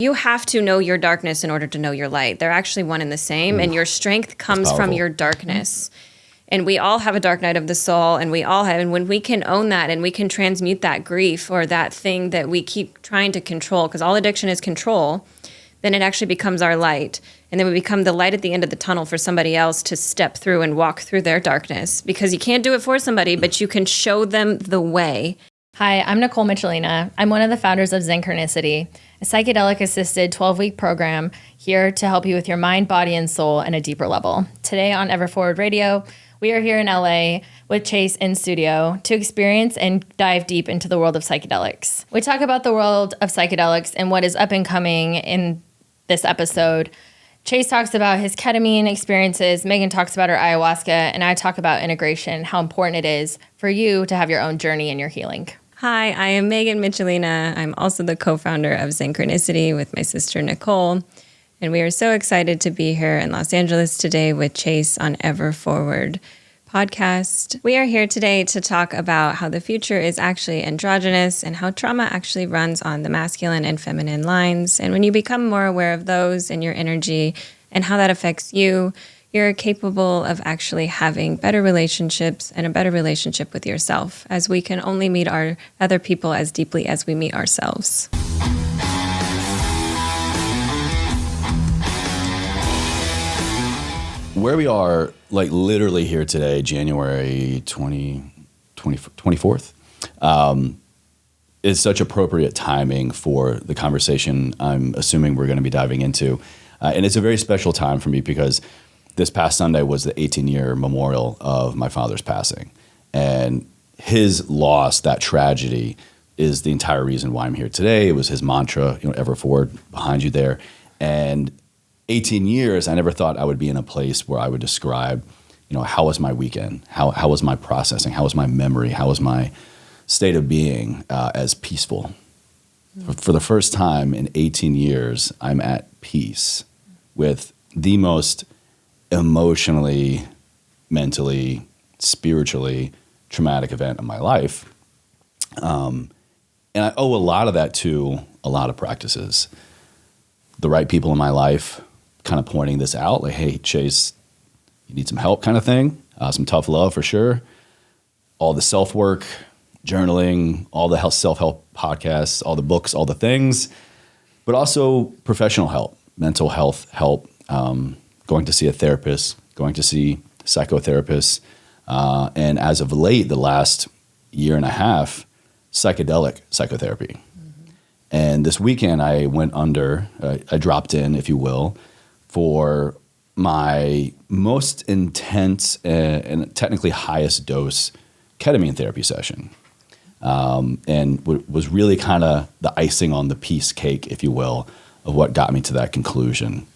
You have to know your darkness in order to know your light. They're actually one and the same, and your strength comes from your darkness. And we all have a dark night of the soul, and when we can own that and we can transmute that grief or that thing that we keep trying to control, because all addiction is control, then it actually becomes our light. And then we become the light at the end of the tunnel for somebody else to step through and walk through their darkness, because you can't do it for somebody, but you can show them the way. Hi, I'm Nicole Michelena. I'm one of the founders of Zenchronicity, a psychedelic-assisted 12-week program here to help you with your mind, body, and soul in a deeper level. Today on Ever Forward Radio, we are here in LA with Chase in studio to experience and dive deep into the world of psychedelics. We talk about the world of psychedelics and what is up and coming in this episode. Chase talks about his ketamine experiences, Megan talks about her ayahuasca, and I talk about integration, how important it is for you to have your own journey in your healing. Hi, I am Megan Michelena. I'm also the co-founder of Zenchronicity with my sister Nicole. And we are so excited to be here in Los Angeles today with Chase on Ever Forward Podcast. We are here today to talk about how the future is actually androgynous and how trauma actually runs on the masculine and feminine lines. And when you become more aware of those and your energy and how that affects you, you're capable of actually having better relationships and a better relationship with yourself, as we can only meet our other people as deeply as we meet ourselves. Where we are, like literally here today, January 24th, is such appropriate timing for the conversation I'm assuming we're going to be diving into. And it's a very special time for me because this past Sunday was the 18-year memorial of my father's passing. And his loss, that tragedy, is the entire reason why I'm here today. It was his mantra, ever forward, behind you there. And 18 years, I never thought I would be in a place where I would describe, how was my weekend? How was my processing? How was my memory? How was my state of being as peaceful? For the first time in 18 years, I'm at peace with the most emotionally, mentally, spiritually traumatic event of my life. And I owe a lot of that to a lot of practices. The right people in my life kind of pointing this out, like, hey, Chase, you need some help kind of thing, some tough love for sure. All the self-work, journaling, all the self-help podcasts, all the books, all the things, but also professional help, mental health help, going to see a therapist, going to see psychotherapists, and as of late, the last year and a half, psychedelic psychotherapy. Mm-hmm. And this weekend I dropped in, if you will, for my most intense and technically highest dose ketamine therapy session. And was really kind of the icing on the piece cake, if you will, of what got me to that conclusion.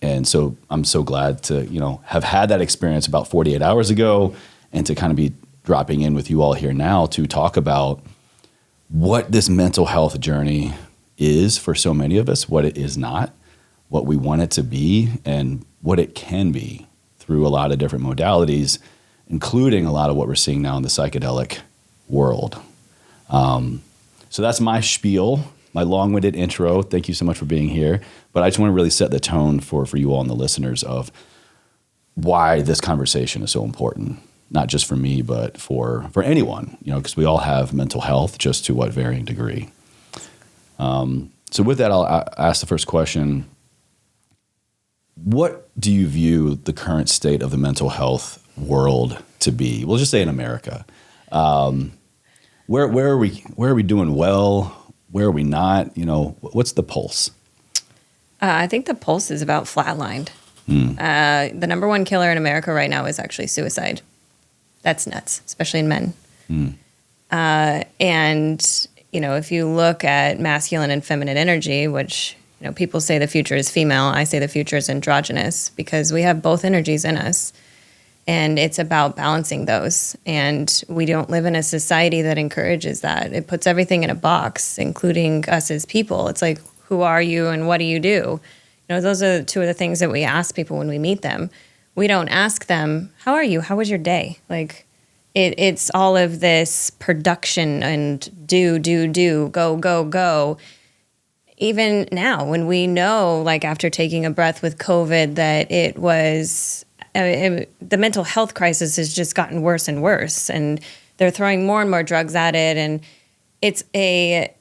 And so I'm so glad to, have had that experience about 48 hours ago and to kind of be dropping in with you all here now to talk about what this mental health journey is for so many of us, what it is not, what we want it to be, and what it can be through a lot of different modalities, including a lot of what we're seeing now in the psychedelic world. So that's my spiel, my long-winded intro. Thank you so much for being here. But I just want to really set the tone for you all and the listeners of why this conversation is so important, not just for me, but for anyone, because we all have mental health, just to what varying degree. So with that, I'll ask the first question. What do you view the current state of the mental health world to be? We'll just say in America. Where are we doing well? Where are we not? What's the pulse? I think the pulse is about flatlined. The number one killer in America right now is actually suicide. That's nuts, especially in men. And, if you look at masculine and feminine energy, which, people say the future is female, I say the future is androgynous because we have both energies in us. And it's about balancing those. And we don't live in a society that encourages that. It puts everything in a box, including us as people. It's like, who are you and what do you do? Those are two of the things that we ask people when we meet them. We don't ask them, how are you? How was your day? Like, it's all of this production and do, go. even now, when we know, like after taking a breath with COVID, that it was the mental health crisis has just gotten worse and worse, and they're throwing more and more drugs at it, and it's a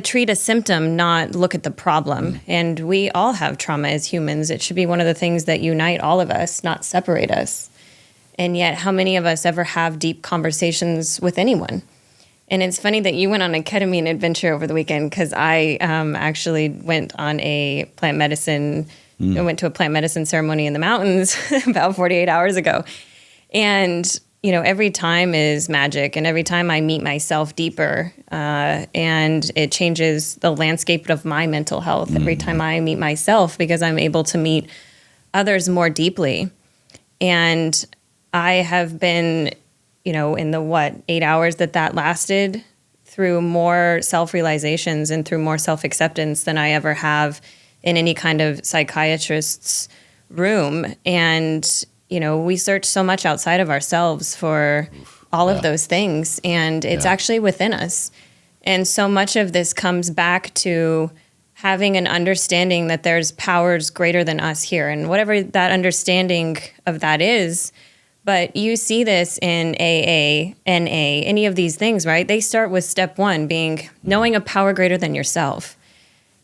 treat a symptom, not look at the problem. And we all have trauma as humans. It should be one of the things that unite all of us, not separate us. And yet, how many of us ever have deep conversations with anyone? And it's funny that you went on a ketamine adventure over the weekend, because I actually went on a plant medicine. I went to a plant medicine ceremony in the mountains about 48 hours ago. And, you know, every time is magic. And every time I meet myself deeper, and it changes the landscape of my mental health. Every time I meet myself, because I'm able to meet others more deeply. And I have been, you know, in the 8 hours that lasted, through more self-realizations and through more self-acceptance than I ever have in any kind of psychiatrist's room. And, you know, we search so much outside of ourselves for all of those things, and it's actually within us. And so much of this comes back to having an understanding that there's powers greater than us here, and whatever that understanding of that is. But you see this in AA, NA, any of these things, right? They start with step one being knowing a power greater than yourself.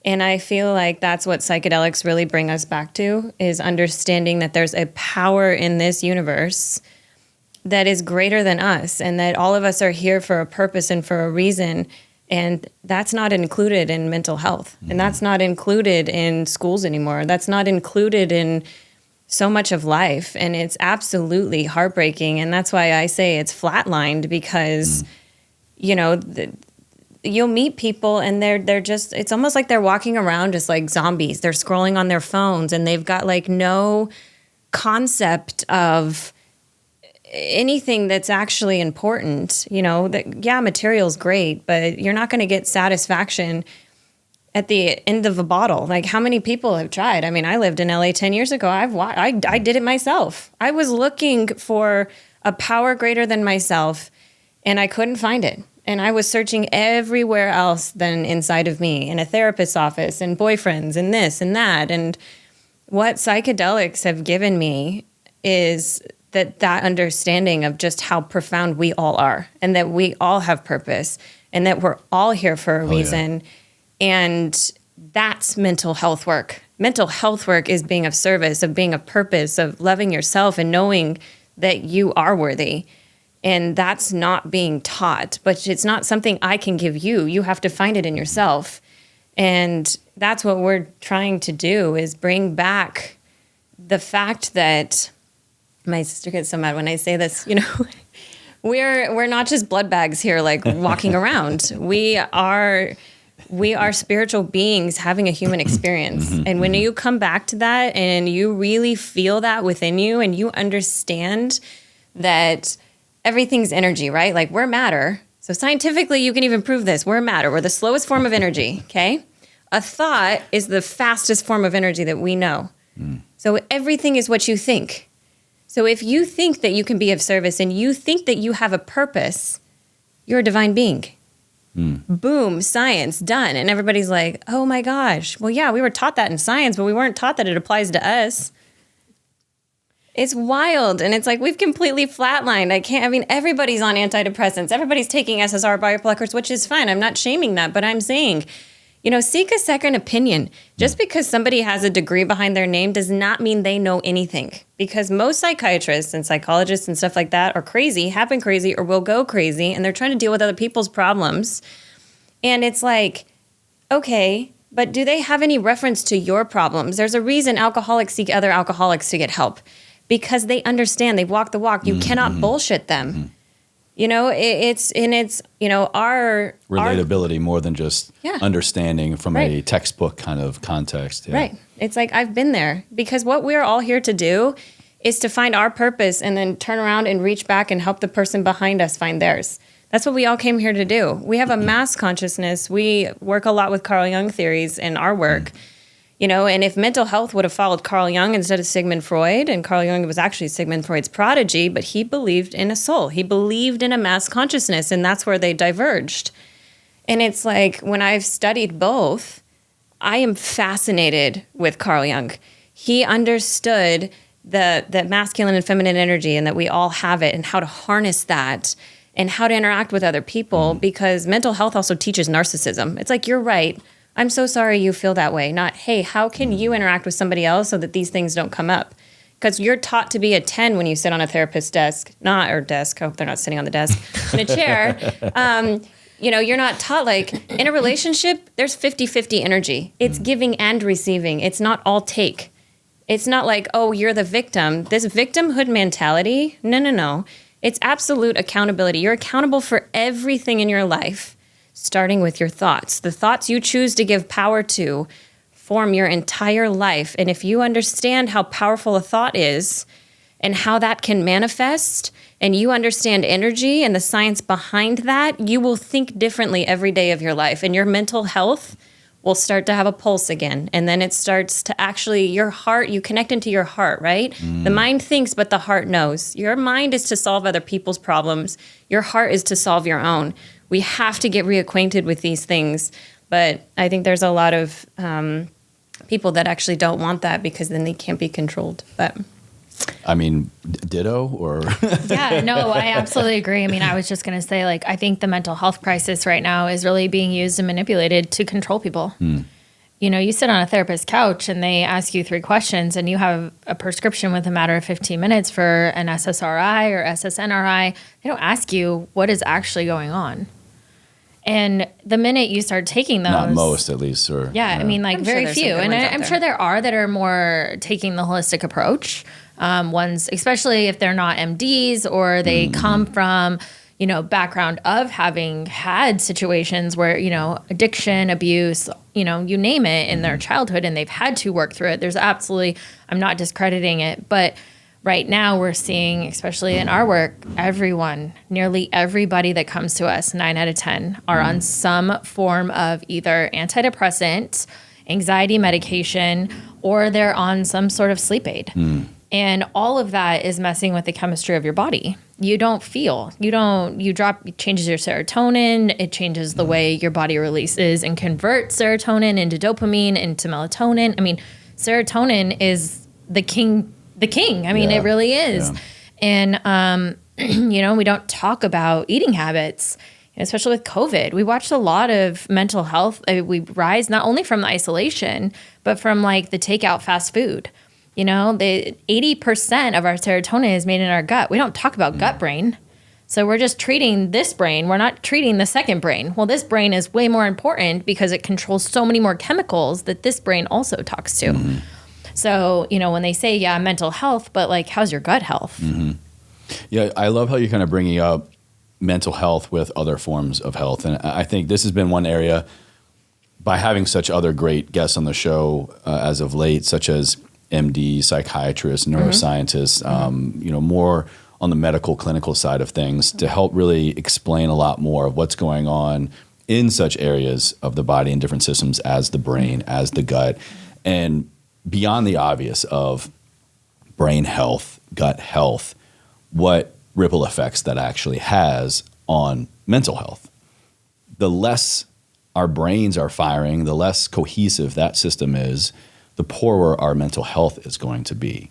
And I feel like that's what psychedelics really bring us back to, is understanding that there's a power in this universe that is greater than us, and that all of us are here for a purpose and for a reason. And that's not included in mental health. And that's not included in schools anymore. That's not included in so much of life. And it's absolutely heartbreaking. And that's why I say it's flatlined, because, you know, you'll meet people and they're just, it's almost like they're walking around just like zombies. They're scrolling on their phones, and they've got like no concept of anything that's actually important. You know, that, yeah, material's great, but you're not going to get satisfaction at the end of a bottle. Like, how many people have tried? I mean, I lived in LA 10 years ago. I did it myself. I was looking for a power greater than myself, and I couldn't find it. And I was searching everywhere else than inside of me, in a therapist's office, and boyfriends, and this and that. And what psychedelics have given me is that understanding of just how profound we all are, and that we all have purpose, and that we're all here for a reason. And that's mental health work. Mental health work is being of service, of being of purpose, of loving yourself and knowing that you are worthy. And that's not being taught, but it's not something I can give you. You have to find it in yourself. And that's what we're trying to do, is bring back the fact that, my sister gets so mad when I say this, you know, we're not just blood bags here, like walking around. We are spiritual beings having a human experience. And when you come back to that and you really feel that within you, and you understand that everything's energy, right? Like, we're matter. So scientifically, you can even prove this. We're matter. We're the slowest form of energy, okay? A thought is the fastest form of energy that we know. So everything is what you think. So if you think that you can be of service, and you think that you have a purpose, you're a divine being. Boom, science, done. And everybody's like, oh my gosh. Well, yeah, we were taught that in science, but we weren't taught that it applies to us. It's wild. And it's like, we've completely flatlined. I mean, everybody's on antidepressants. Everybody's taking SSR bioblockers, which is fine. I'm not shaming that, but I'm saying, you know, seek a second opinion. Just because somebody has a degree behind their name does not mean they know anything. Because most psychiatrists and psychologists and stuff like that are crazy, have been crazy, or will go crazy, and they're trying to deal with other people's problems. And it's like, okay, but do they have any reference to your problems? There's a reason alcoholics seek other alcoholics to get help, because they understand, they walk the walk. You cannot bullshit them. You know, it's you know, our relatability more than just understanding from a textbook kind of context. Yeah. Right. It's like, I've been there, because what we're all here to do is to find our purpose, and then turn around and reach back and help the person behind us find theirs. That's what we all came here to do. We have a mass consciousness. We work a lot with Carl Jung theories in our work. You know, and if mental health would have followed Carl Jung instead of Sigmund Freud, and Carl Jung was actually Sigmund Freud's prodigy, but he believed in a soul. He believed in a mass consciousness, and that's where they diverged. And it's like when I've studied both, I am fascinated with Carl Jung. He understood the masculine and feminine energy and that we all have it and how to harness that and how to interact with other people, because mental health also teaches narcissism. It's like, you're right. I'm so sorry you feel that way. Not, hey, how can you interact with somebody else so that these things don't come up? Because you're taught to be a 10 when you sit on a therapist's desk, I hope they're not sitting on the desk, in a chair. You're not taught, like, in a relationship, there's 50-50 energy. It's giving and receiving. It's not all take. It's not like, oh, you're the victim. This victimhood mentality, no. It's absolute accountability. You're accountable for everything in your life, starting with your thoughts. The thoughts you choose to give power to form your entire life. And if you understand how powerful a thought is and how that can manifest, and you understand energy and the science behind that, you will think differently every day of your life. And your mental health will start to have a pulse again. And then it starts to actually, your heart, you connect into your heart, right? The mind thinks, but the heart knows. Your mind is to solve other people's problems. Your heart is to solve your own. We have to get reacquainted with these things. But I think there's a lot of people that actually don't want that, because then they can't be controlled. But I mean, ditto or? Yeah, no, I absolutely agree. I mean, I was just going to say, like, I think the mental health crisis right now is really being used and manipulated to control people. You sit on a therapist's couch and they ask you 3 questions and you have a prescription with a matter of 15 minutes for an SSRI or SSNRI. They don't ask you what is actually going on. And the minute you start taking those... Not most, at least. Or I mean, like, very few. And I'm sure there are that are more taking the holistic approach. Ones, especially if they're not MDs or they come from, background of having had situations where, addiction, abuse, you name it in their childhood, and they've had to work through it. There's absolutely, I'm not discrediting it, but right now we're seeing, especially in our work, nearly everybody that comes to us, 9 out of 10, are on some form of either antidepressant, anxiety medication, or they're on some sort of sleep aid. And all of that is messing with the chemistry of your body. You don't feel, it changes your serotonin. It changes the way your body releases and converts serotonin into dopamine, into melatonin. I mean, serotonin is the king. I mean, it really is. Yeah. And, we don't talk about eating habits, especially with COVID. We watched a lot of mental health. We rise not only from the isolation, but from like the takeout fast food. The 80% of our serotonin is made in our gut. We don't talk about gut brain. So we're just treating this brain. We're not treating the second brain. Well, this brain is way more important because it controls so many more chemicals that this brain also talks to. So, when they say, mental health, but like, how's your gut health? Yeah, I love how you're kind of bringing up mental health with other forms of health. And I think this has been one area, by having such other great guests on the show as of late, such as MD, psychiatrists, neuroscientists, more on the medical clinical side of things, to help really explain a lot more of what's going on in such areas of the body and different systems as the brain, as the gut, and beyond the obvious of brain health, gut health, what ripple effects that actually has on mental health. The less our brains are firing, the less cohesive that system is, the poorer our mental health is going to be.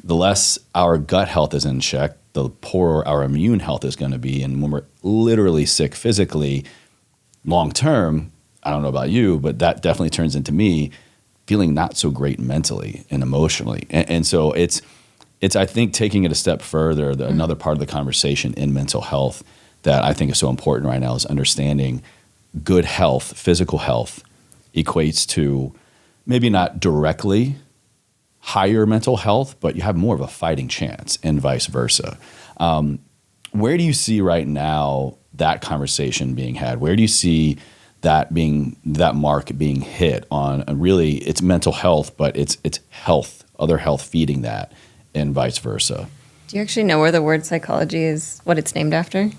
The less our gut health is in check, the poorer our immune health is going to be. And when we're literally sick physically, long term, I don't know about you, but that definitely turns into me feeling not so great mentally and emotionally. And so it's I think taking it a step further, another part of the conversation in mental health that I think is so important right now is understanding good health, physical health, equates to maybe not directly higher mental health, but you have more of a fighting chance, and vice versa. Where do you see right now that conversation being had? Where do you see that mark being hit on? Really, it's mental health, but it's health, other health feeding that, and vice versa. Do you actually know where the word psychology is, what it's named after?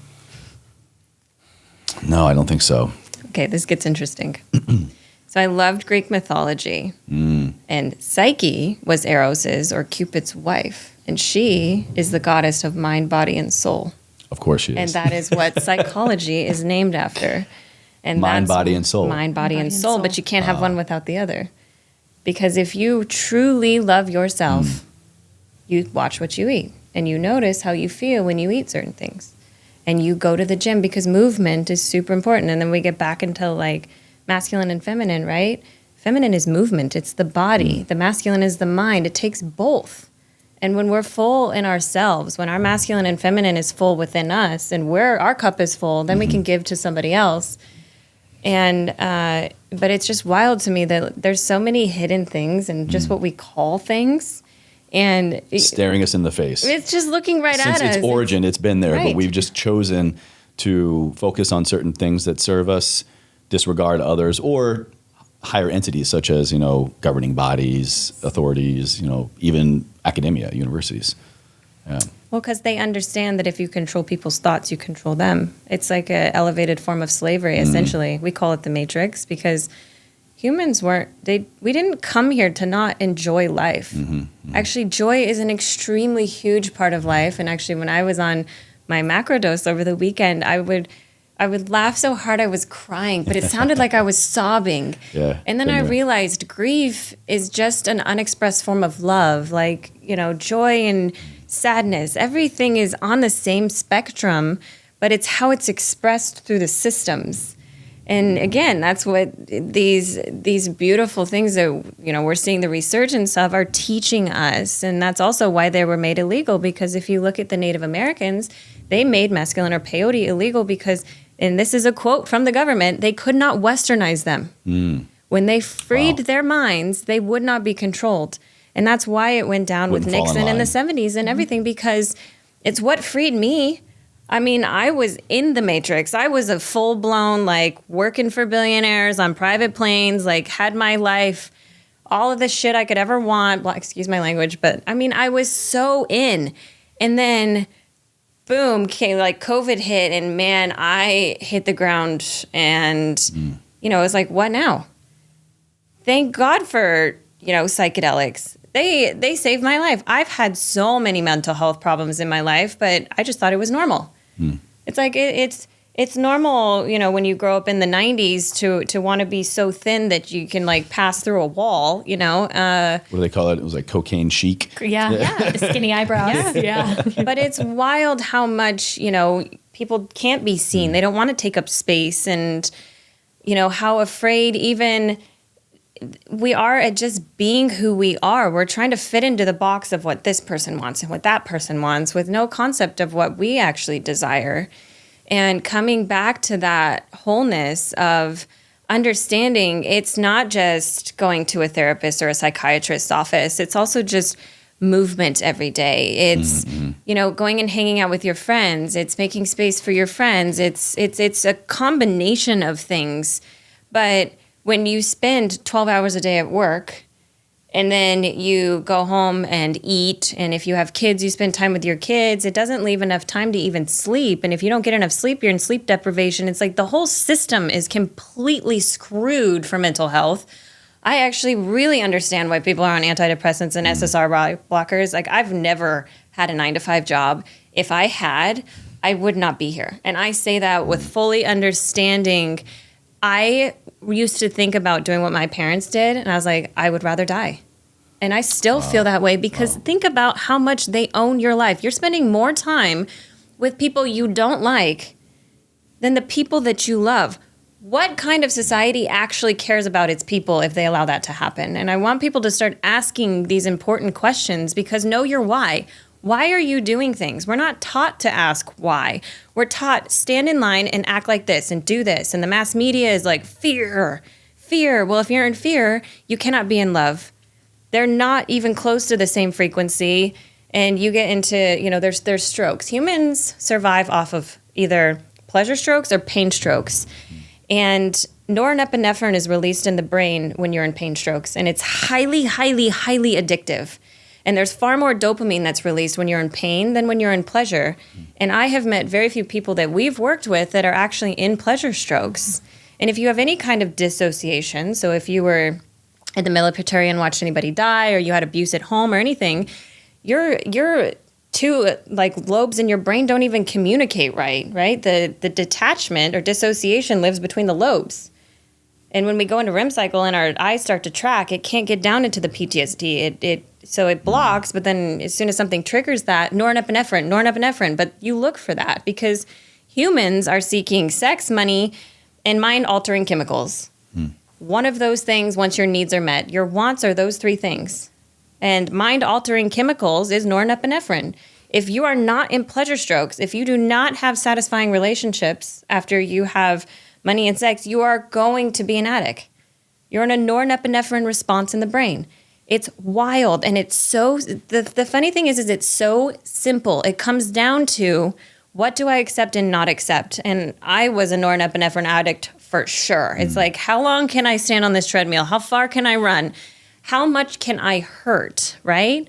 No, I don't think so. Okay, this gets interesting. So I loved Greek mythology, and Psyche was Eros's or Cupid's wife, and she is the goddess of mind, body, and soul. Of course she is. And that is what psychology is named after. And mind, that's body, and soul. Mind, body, and soul. But you can't have one without the other. Because if you truly love yourself, you watch what you eat. And you notice how you feel when you eat certain things. And you go to the gym because movement is super important. And then we get back into like masculine and feminine, right? Feminine is movement. It's the body. The masculine is the mind. It takes both. And when we're full in ourselves, when our masculine and feminine is full within us and our cup is full, then we can give to somebody else. And, but it's just wild to me that there's so many hidden things and just what we call things. And staring us in the face. It's just looking right at us. Since its origin, it's been there, right. But we've just chosen to focus on certain things that serve us, disregard others, or higher entities such as, governing bodies, authorities, even academia, universities. Yeah. Well, because they understand that if you control people's thoughts, you control them. It's like an elevated form of slavery, essentially. We call it the Matrix because humans we didn't come here to not enjoy life. Actually, joy is an extremely huge part of life. And actually, when I was on my macro dose over the weekend, I would laugh so hard I was crying, but it sounded like I was sobbing. Yeah, and then I realized grief is just an unexpressed form of love, like, joy and sadness. Everything is on the same spectrum, but it's how it's expressed through the systems. And again, that's what these beautiful things that, we're seeing the resurgence of are teaching us. And that's also why they were made illegal, because if you look at the Native Americans, they made mescaline or peyote illegal because, and this is a quote from the government, they could not westernize them. When they freed their minds, they would not be controlled. And that's why it went down with Nixon in the 70s and everything, because it's what freed me. I mean, I was in the Matrix. I was a full-blown, working for billionaires on private planes, had my life, all of the shit I could ever want. Excuse my language, but I mean, I was so in. And then, boom, COVID hit, and man, I hit the ground, and, it was like, what now? Thank God for, psychedelics. They saved my life. I've had so many mental health problems in my life, but I just thought it was normal. It's like it's normal, when you grow up in the 90s to want to be so thin that you can pass through a wall, What do they call it? It was like cocaine chic. Yeah. Skinny eyebrows. Yeah. But it's wild how much, people can't be seen. They don't want to take up space, and, how afraid even we are at just being who we are. We're trying to fit into the box of what this person wants and what that person wants, with no concept of what we actually desire. And coming back to that wholeness of understanding, it's not just going to a therapist or a psychiatrist's office. It's also just movement every day. It's, going and hanging out with your friends. It's making space for your friends. It's a combination of things. But when you spend 12 hours a day at work, and then you go home and eat, and if you have kids, you spend time with your kids, it doesn't leave enough time to even sleep. And if you don't get enough sleep, you're in sleep deprivation. It's like the whole system is completely screwed for mental health. I actually really understand why people are on antidepressants and SSRI blockers. I've never had a 9-to-5 job. If I had, I would not be here. And I say that with fully understanding. I used to think about doing what my parents did, and I was like, I would rather die. And I still feel that way, because think about how much they own your life. You're spending more time with people you don't like than the people that you love. What kind of society actually cares about its people if they allow that to happen? And I want people to start asking these important questions, because know your why. Why are you doing things? We're not taught to ask why. We're taught stand in line and act like this and do this. And the mass media is like fear. Well, if you're in fear, you cannot be in love. They're not even close to the same frequency. And you get into, there's strokes. Humans survive off of either pleasure strokes or pain strokes. And norepinephrine is released in the brain when you're in pain strokes. And it's highly, highly, highly addictive. And there's far more dopamine that's released when you're in pain than when you're in pleasure. And I have met very few people that we've worked with that are actually in pleasure strokes. And if you have any kind of dissociation, so if you were in the military and watched anybody die, or you had abuse at home or anything, your two like lobes in your brain don't even communicate right? The detachment or dissociation lives between the lobes. And when we go into REM cycle and our eyes start to track, it can't get down into the PTSD. So it blocks, but then as soon as something triggers that, norepinephrine, but you look for that because humans are seeking sex, money, and mind-altering chemicals. One of those things, once your needs are met, your wants are those three things. And mind-altering chemicals is norepinephrine. If you are not in pleasure strokes, if you do not have satisfying relationships after you have money and sex, you are going to be an addict. You're in a norepinephrine response in the brain. It's wild. And it's so, the funny thing is it's so simple. It comes down to what do I accept and not accept? And I was a norepinephrine addict for sure. It's like, how long can I stand on this treadmill? How far can I run? How much can I hurt, right?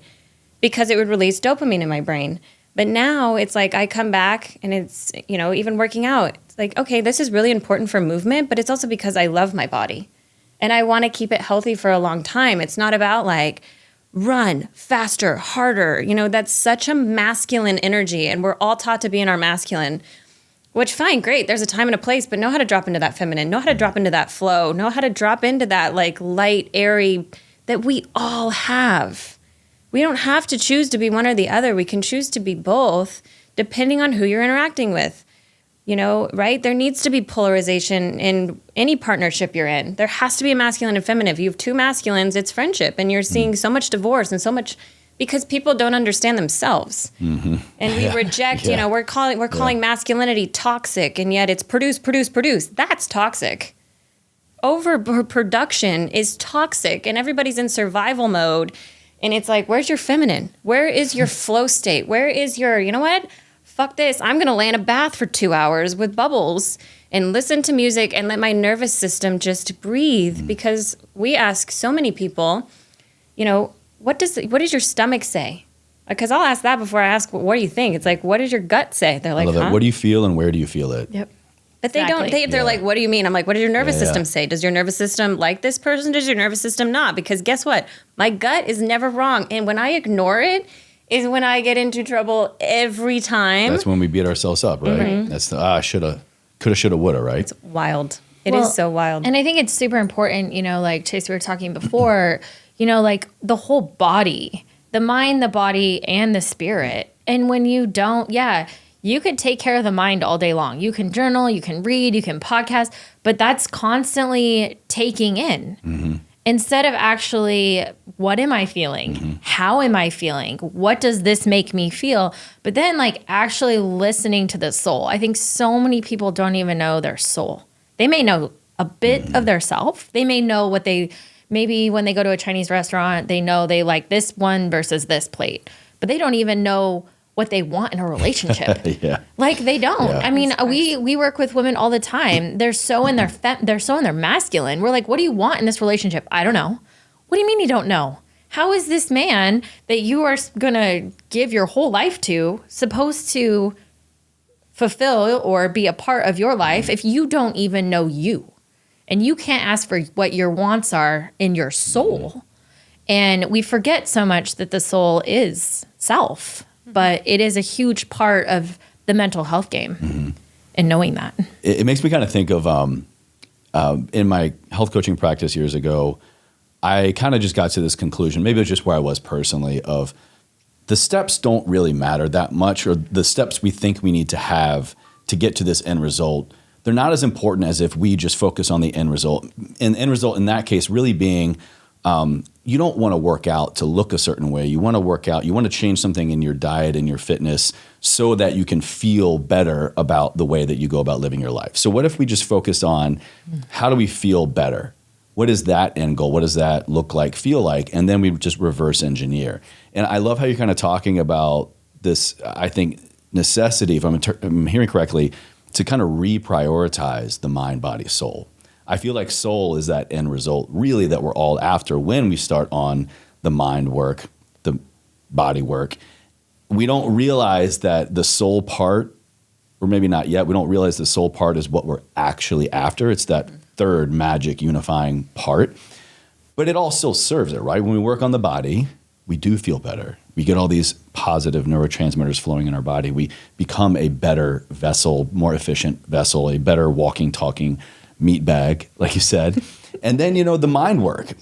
Because it would release dopamine in my brain. But now it's like I come back and it's, even working out. It's like, okay, this is really important for movement, but it's also because I love my body. And I want to keep it healthy for a long time. It's not about like, run faster, harder. That's such a masculine energy. And we're all taught to be in our masculine, which fine, great. There's a time and a place, but know how to drop into that feminine, know how to drop into that flow, know how to drop into that like light, airy that we all have. We don't have to choose to be one or the other. We can choose to be both depending on who you're interacting with. Right? There needs to be polarization in any partnership you're in. There has to be a masculine and feminine. If you have two masculines, it's friendship. And you're seeing so much divorce and so much because people don't understand themselves. And we reject, we're calling masculinity toxic, and yet it's produce. That's toxic. Overproduction is toxic, and everybody's in survival mode. And it's like, where's your feminine? Where is your flow state? Where is your, fuck this, I'm going to lay in a bath for 2 hours with bubbles and listen to music and let my nervous system just breathe. Because we ask so many people, what does your stomach say? Because I'll ask that before I ask, what do you think? It's like, what does your gut say? They're like, huh? What do you feel and where do you feel it? Yep. But they don't, they're like, what do you mean? I'm like, what does your nervous system say? Does your nervous system like this person? Does your nervous system not? Because guess what? My gut is never wrong. And when I ignore it, is when I get into trouble every time. That's when we beat ourselves up, right? That's the, shoulda, woulda, right? It's wild. It is so wild. And I think it's super important, like Chase, we were talking before, like the whole body, the mind, the body, and the spirit. And when you don't, you could take care of the mind all day long. You can journal, you can read, you can podcast, but that's constantly taking in. Instead of actually, what am I feeling? How am I feeling? What does this make me feel? But then like actually listening to the soul. I think so many people don't even know their soul. They may know a bit of their self. They may know what maybe when they go to a Chinese restaurant, they know they like this one versus this plate, but they don't even know what they want in a relationship. Like they don't. I mean, we work with women all the time. They're so in their masculine. We're like, what do you want in this relationship? I don't know. What do you mean you don't know? How is this man that you are going to give your whole life to supposed to fulfill or be a part of your life if you don't even know you? And you can't ask for what your wants are in your soul. And we forget so much that the soul is self. But it is a huge part of the mental health game and knowing that. It makes me kind of think of in my health coaching practice years ago, I kind of just got to this conclusion, maybe it's just where I was personally, of the steps don't really matter that much, or the steps we think we need to have to get to this end result, they're not as important as if we just focus on the end result. And the end result in that case really being you don't want to work out to look a certain way. You want to work out. You want to change something in your diet and your fitness so that you can feel better about the way that you go about living your life. So what if we just focused on how do we feel better? What is that end goal? What does that look like, feel like? And then we just reverse engineer. And I love how you're kind of talking about this, I think, necessity, if I'm hearing correctly, to kind of reprioritize the mind, body, soul. I feel like soul is that end result really that we're all after when we start on the mind work, the body work. We don't realize that the soul part, or maybe not yet, we don't realize the soul part is what we're actually after. It's that third magic unifying part. But it all still serves it, right? When we work on the body, we do feel better. We get all these positive neurotransmitters flowing in our body. We become a better vessel, more efficient vessel, a better walking, talking meat bag, like you said. And then, the mind work,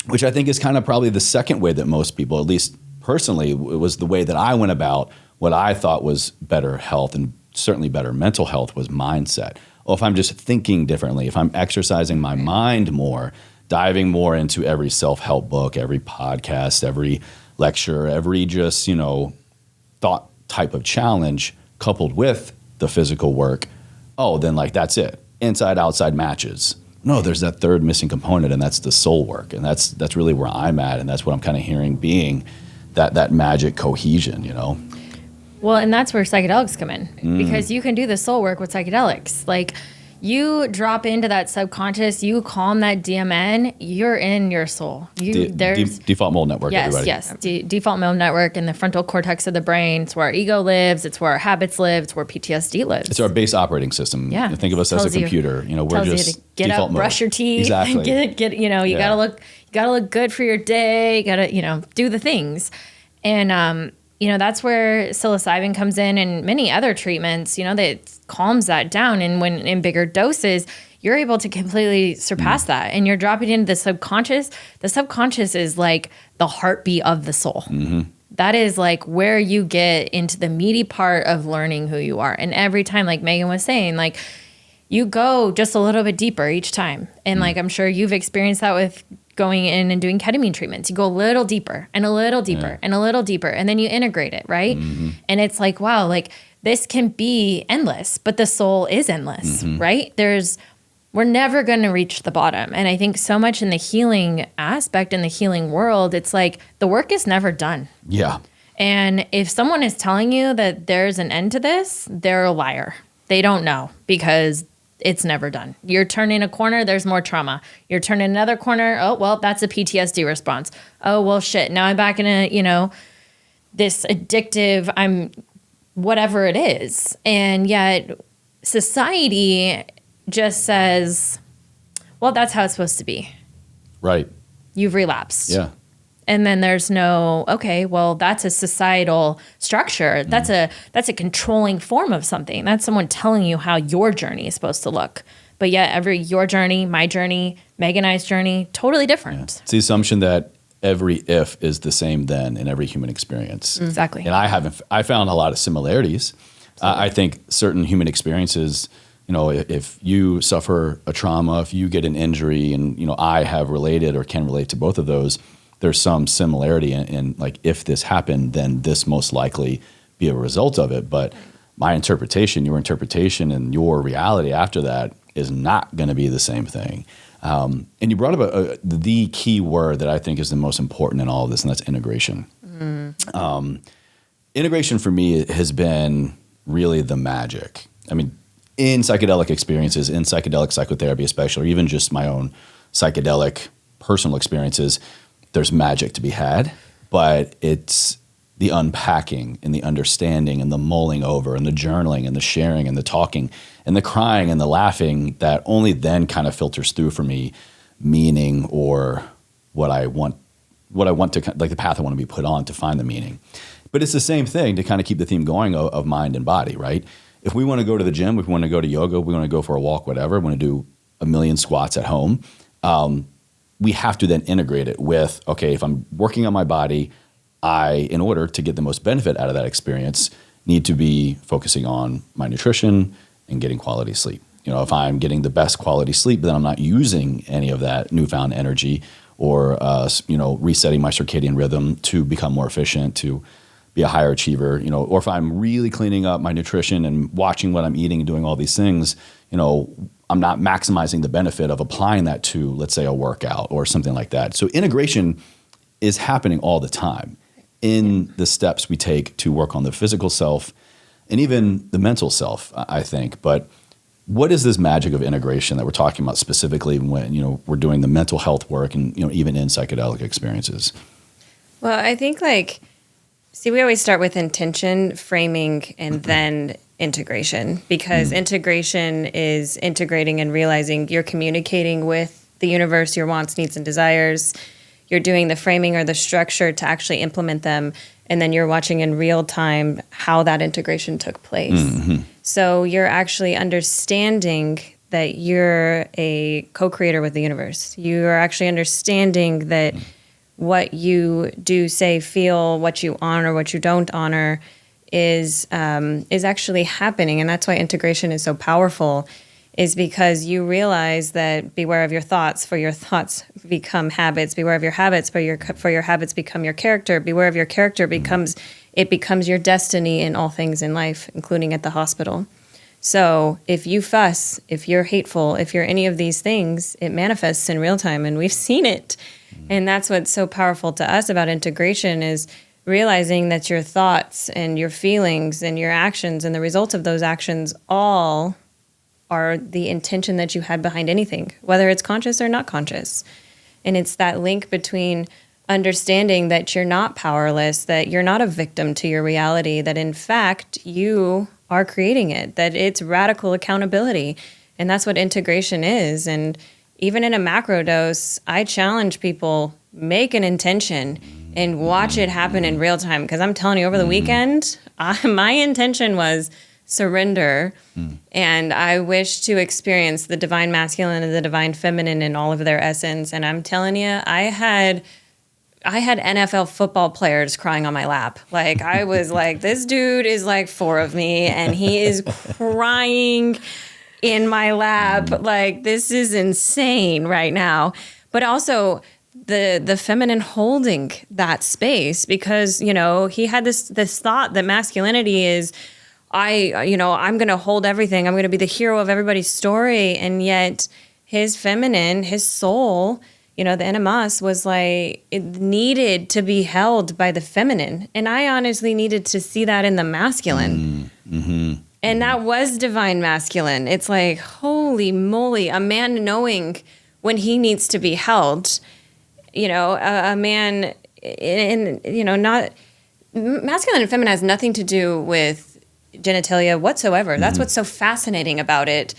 which I think is kind of probably the second way that most people, at least personally, it was the way that I went about what I thought was better health and certainly better mental health was mindset. Well, if I'm just thinking differently, if I'm exercising my mind more, diving more into every self-help book, every podcast, every lecture, every just, thought type of challenge coupled with the physical work, then like that's it. Inside, outside matches. No, there's that third missing component, and that's the soul work. And that's really where I'm at, and that's what I'm kind of hearing being that magic cohesion, Well, and that's where psychedelics come in, because you can do the soul work with psychedelics. Like, you drop into that subconscious, you calm that DMN, you're in your soul. There's default mode network. Yes, everybody. yes. Default mode network in the frontal cortex of the brain. It's where our ego lives. It's where our habits live. It's where PTSD lives. It's our base operating system. Yeah. Think of us as a computer. We're just you to get default up, mode. brush your teeth, Exactly. You gotta look good for your day. You gotta do the things, and that's where psilocybin comes in, and many other treatments. That calms that down, and when in bigger doses, you're able to completely surpass that, and you're dropping into the subconscious. The subconscious is like the heartbeat of the soul. Mm-hmm. That is like where you get into the meaty part of learning who you are. And every time, like Megan was saying, like you go just a little bit deeper each time. And like I'm sure you've experienced that with going in and doing ketamine treatments. You go a little deeper and a little deeper and a little deeper, and then you integrate it, right? Mm-hmm. And it's like, wow, like this can be endless, but the soul is endless, right? We're never going to reach the bottom. And I think so much in the healing aspect, in the healing world, it's like the work is never done. Yeah. And if someone is telling you that there's an end to this, they're a liar. They don't know, because it's never done. You're turning a corner, there's more trauma. You're turning another corner, oh, well, that's a PTSD response. Oh, well, shit, now I'm back in this addictive, whatever it is. And yet society just says, well, that's how it's supposed to be. Right. You've relapsed. Yeah. And then there's no, okay, well, that's a societal structure. That's a controlling form of something. That's someone telling you how your journey is supposed to look. But yet your journey, my journey, Meg and I's journey, totally different. Yeah. It's the assumption that every if is the same then in every human experience. Exactly. And I found a lot of similarities. I think certain human experiences, if you suffer a trauma, if you get an injury, and, I have related or can relate to both of those, there's some similarity in like, if this happened, then this most likely be a result of it. But my interpretation, your interpretation, and your reality after that is not going to be the same thing. And you brought up the key word that I think is the most important in all of this, and that's integration. Mm-hmm. Integration for me has been really the magic. I mean, in psychedelic experiences, in psychedelic psychotherapy especially, or even just my own psychedelic personal experiences, there's magic to be had, but it's the unpacking and the understanding and the mulling over and the journaling and the sharing and the talking and the crying and the laughing that only then kind of filters through for me meaning, or what I want to, like the path I want to be put on to find the meaning. But it's the same thing to kind of keep the theme going of mind and body, right? If we want to go to the gym, if we want to go to yoga, we want to go for a walk, whatever, we want to do 1,000,000 squats at home, we have to then integrate it with, okay, if I'm working on my body, in order to get the most benefit out of that experience, need to be focusing on my nutrition and getting quality sleep. If I'm getting the best quality sleep, then I'm not using any of that newfound energy or, resetting my circadian rhythm to become more efficient, to be a higher achiever, or if I'm really cleaning up my nutrition and watching what I'm eating and doing all these things, I'm not maximizing the benefit of applying that to, let's say, a workout or something like that. So integration is happening all the time in the steps we take to work on the physical self and even the mental self, I think. But what is this magic of integration that we're talking about specifically when, we're doing the mental health work and, even in psychedelic experiences? Well, I think we always start with intention, framing, and then integration, because integration is integrating and realizing you're communicating with the universe, your wants, needs, and desires. You're doing the framing or the structure to actually implement them. and then you're watching in real time how that integration took place. So you're actually understanding that you're a co-creator with the universe. You are actually understanding that what you do, say, feel, what you honor, what you don't honor is actually happening. And that's why integration is so powerful, is because you realize that beware of your thoughts, for your thoughts become habits. Beware of your habits, for your habits become your character. Beware of your character becomes your destiny in all things in life, including at the hospital. So if you fuss, if you're hateful, if you're any of these things, it manifests in real time, and we've seen it. And that's what's so powerful to us about integration, is realizing that your thoughts and your feelings and your actions and the results of those actions all are the intention that you had behind anything, whether it's conscious or not conscious. And it's that link between understanding that you're not powerless, that you're not a victim to your reality, that in fact you are creating it, that it's radical accountability. And that's what integration is. And even in a macro dose, I challenge people, make an intention and watch it happen in real time. Because I'm telling you, over the weekend, my intention was surrender. And I wish to experience the divine masculine and the divine feminine in all of their essence. And I'm telling you, I had NFL football players crying on my lap. Like, I was like, this dude is like 4 of me, and he is crying in my lap. Like, this is insane right now. But also the feminine holding that space, because, you know, he had this thought that masculinity is, I'm going to hold everything. I'm going to be the hero of everybody's story. And yet his feminine, his soul, you know, the animus was like, it needed to be held by the feminine. And I honestly needed to see that in the masculine. And that was divine masculine. It's like, holy moly, a man knowing when he needs to be held, you know, a man in, you know, not masculine and feminine has nothing to do with genitalia whatsoever. That's what's so fascinating about it,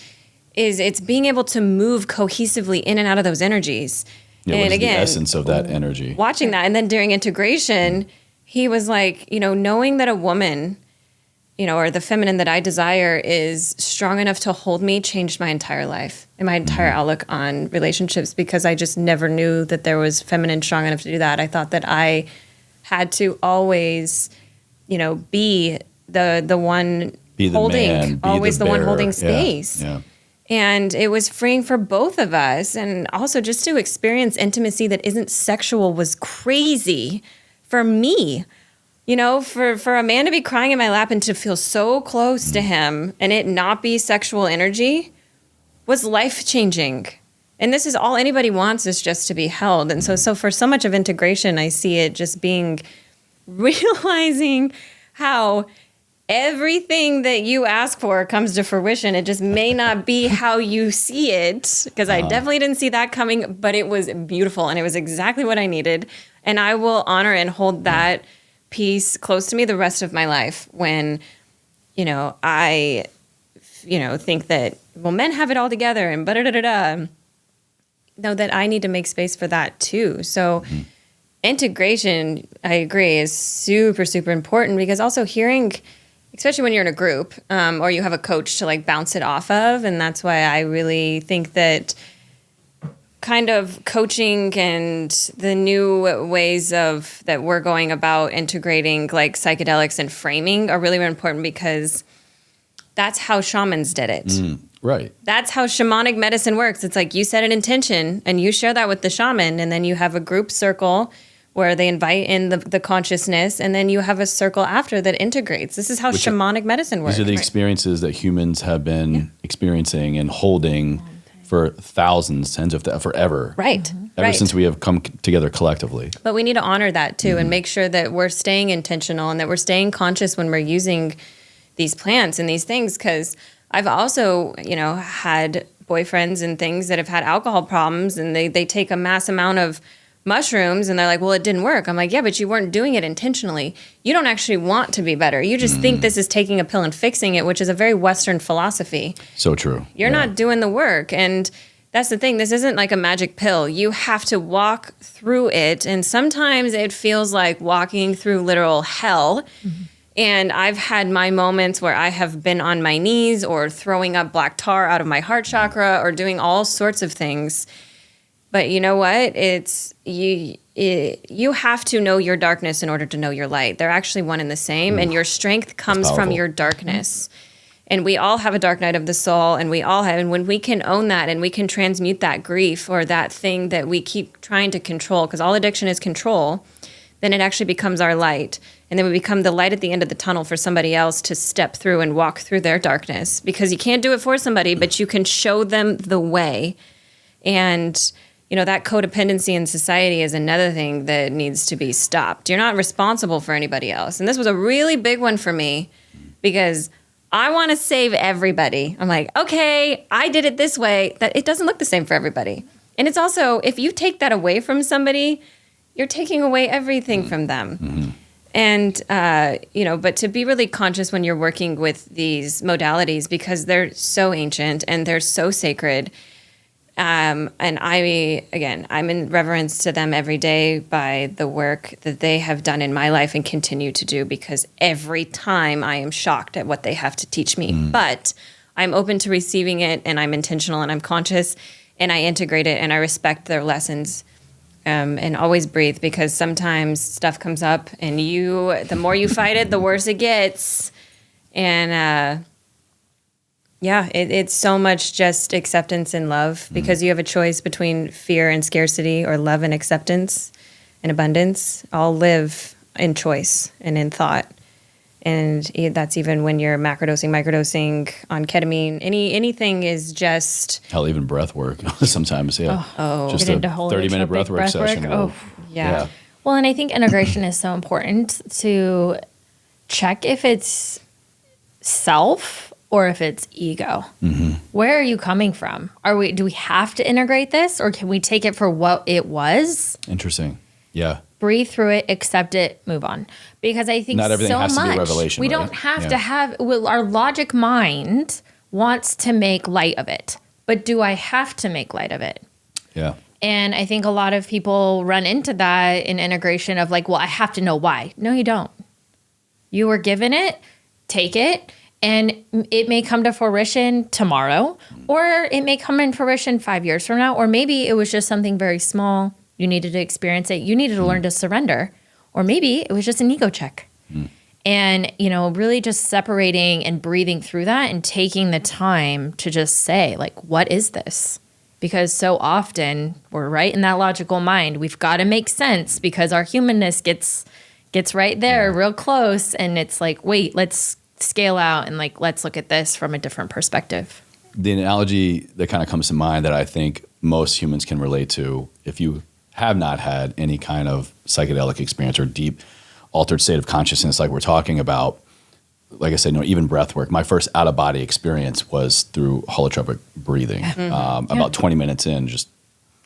is it's being able to move cohesively in and out of those energies. Yeah, and again, the essence of that energy. Watching that, and then during integration, he was like, you know, knowing that a woman, you know, or the feminine that I desire is strong enough to hold me, changed my entire life and my entire outlook on relationships, because I just never knew that there was feminine strong enough to do that. I thought that I had to always, you know, be the one holding, man, always the one holding space. Yeah. And it was freeing for both of us. And also just to experience intimacy that isn't sexual was crazy for me. You know, for a man to be crying in my lap and to feel so close to him and it not be sexual energy was life-changing. And this is all anybody wants, is just to be held. And so for so much of integration, I see it just being realizing how everything that you ask for comes to fruition. It just may not be how you see it, because I definitely didn't see that coming, but it was beautiful and it was exactly what I needed. And I will honor and hold that piece close to me the rest of my life when, you know, I, you know, think that, well, men have it all together and da-da-da-da-da. Know that I need to make space for that too. So integration, I agree, is super, super important, because also hearing, especially when you're in a group or you have a coach to like bounce it off of. And that's why I really think that kind of coaching and the new ways of that we're going about integrating like psychedelics and framing are really, really important, because that's how shamans did it. Right. That's how shamanic medicine works. It's like you set an intention and you share that with the shaman, and then you have a group circle where they invite in the consciousness, and then you have a circle after that integrates. This is how shamanic medicine works. These are the experiences that humans have been experiencing and holding for thousands, tens of forever. Right. Ever since we have come together collectively. But we need to honor that too, and make sure that we're staying intentional and that we're staying conscious when we're using these plants and these things. Because I've also, you know, had boyfriends and things that have had alcohol problems, and they take a mass amount of mushrooms and they're like, well, it didn't work. I'm like, yeah, but you weren't doing it intentionally. You don't actually want to be better. You just think this is taking a pill and fixing it, which is a very Western philosophy. So true. You're not doing the work. And That's the thing. This isn't like a magic pill. You have to walk through it. And sometimes it feels like walking through literal hell. Mm-hmm. And I've had my moments where I have been on my knees or throwing up black tar out of my heart chakra or doing all sorts of things. But you know what? You have to know your darkness in order to know your light. They're actually one and the same. And your strength comes from your darkness. And we all have a dark night of the soul, and and when we can own that and we can transmute that grief or that thing that we keep trying to control, because all addiction is control, then it actually becomes our light. And then we become the light at the end of the tunnel for somebody else to step through and walk through their darkness, because you can't do it for somebody, but you can show them the way. And, you know, that codependency in society is another thing that needs to be stopped. You're not responsible for anybody else. And this was a really big one for me, because I want to save everybody. I'm like, okay, I did it this way. That it doesn't look the same for everybody. And it's also, if you take that away from somebody, you're taking away everything from them. Mm-hmm. And, you know, but to be really conscious when you're working with these modalities, because they're so ancient and they're so sacred. And I'm in reverence to them every day by the work that they have done in my life and continue to do, because every time I am shocked at what they have to teach me. But I'm open to receiving it, and I'm intentional and I'm conscious, and I integrate it, and I respect their lessons, and always breathe, because sometimes stuff comes up and the more you fight it, the worse it gets. And, yeah, it's so much just acceptance and love, because you have a choice between fear and scarcity, or love and acceptance and abundance. All live in choice and in thought. And that's even when you're macrodosing, microdosing on ketamine. Anything is just... Hell, even breath work sometimes, yeah. Just a 30-minute breath work session. Yeah. Well, and I think integration is so important to check if it's self or if it's ego. Mm-hmm. Where are you coming from? Do we have to integrate this, or can we take it for what it was? Interesting. Yeah. Breathe through it, accept it, move on. Because I think not everything so has much, to be a revelation. We right? don't have to have, our logic mind wants to make light of it. But do I have to make light of it? Yeah. And I think a lot of people run into that in integration of like, well, I have to know why. No, you don't. You were given it, take it. And it may come to fruition tomorrow, or it may come in fruition 5 years from now, or maybe it was just something very small. You needed to experience it. You needed to learn to surrender, or maybe it was just an ego check. And, you know, really just separating and breathing through that and taking the time to just say, like, what is this? Because so often we're right in that logical mind. We've got to make sense, because our humanness gets right there real close. And it's like, wait, let's scale out and like, let's look at this from a different perspective. The analogy that kind of comes to mind that I think most humans can relate to, if you have not had any kind of psychedelic experience or deep altered state of consciousness like we're talking about, like I said, you know, even breath work. My first out-of-body experience was through holotropic breathing. About 20 minutes in, just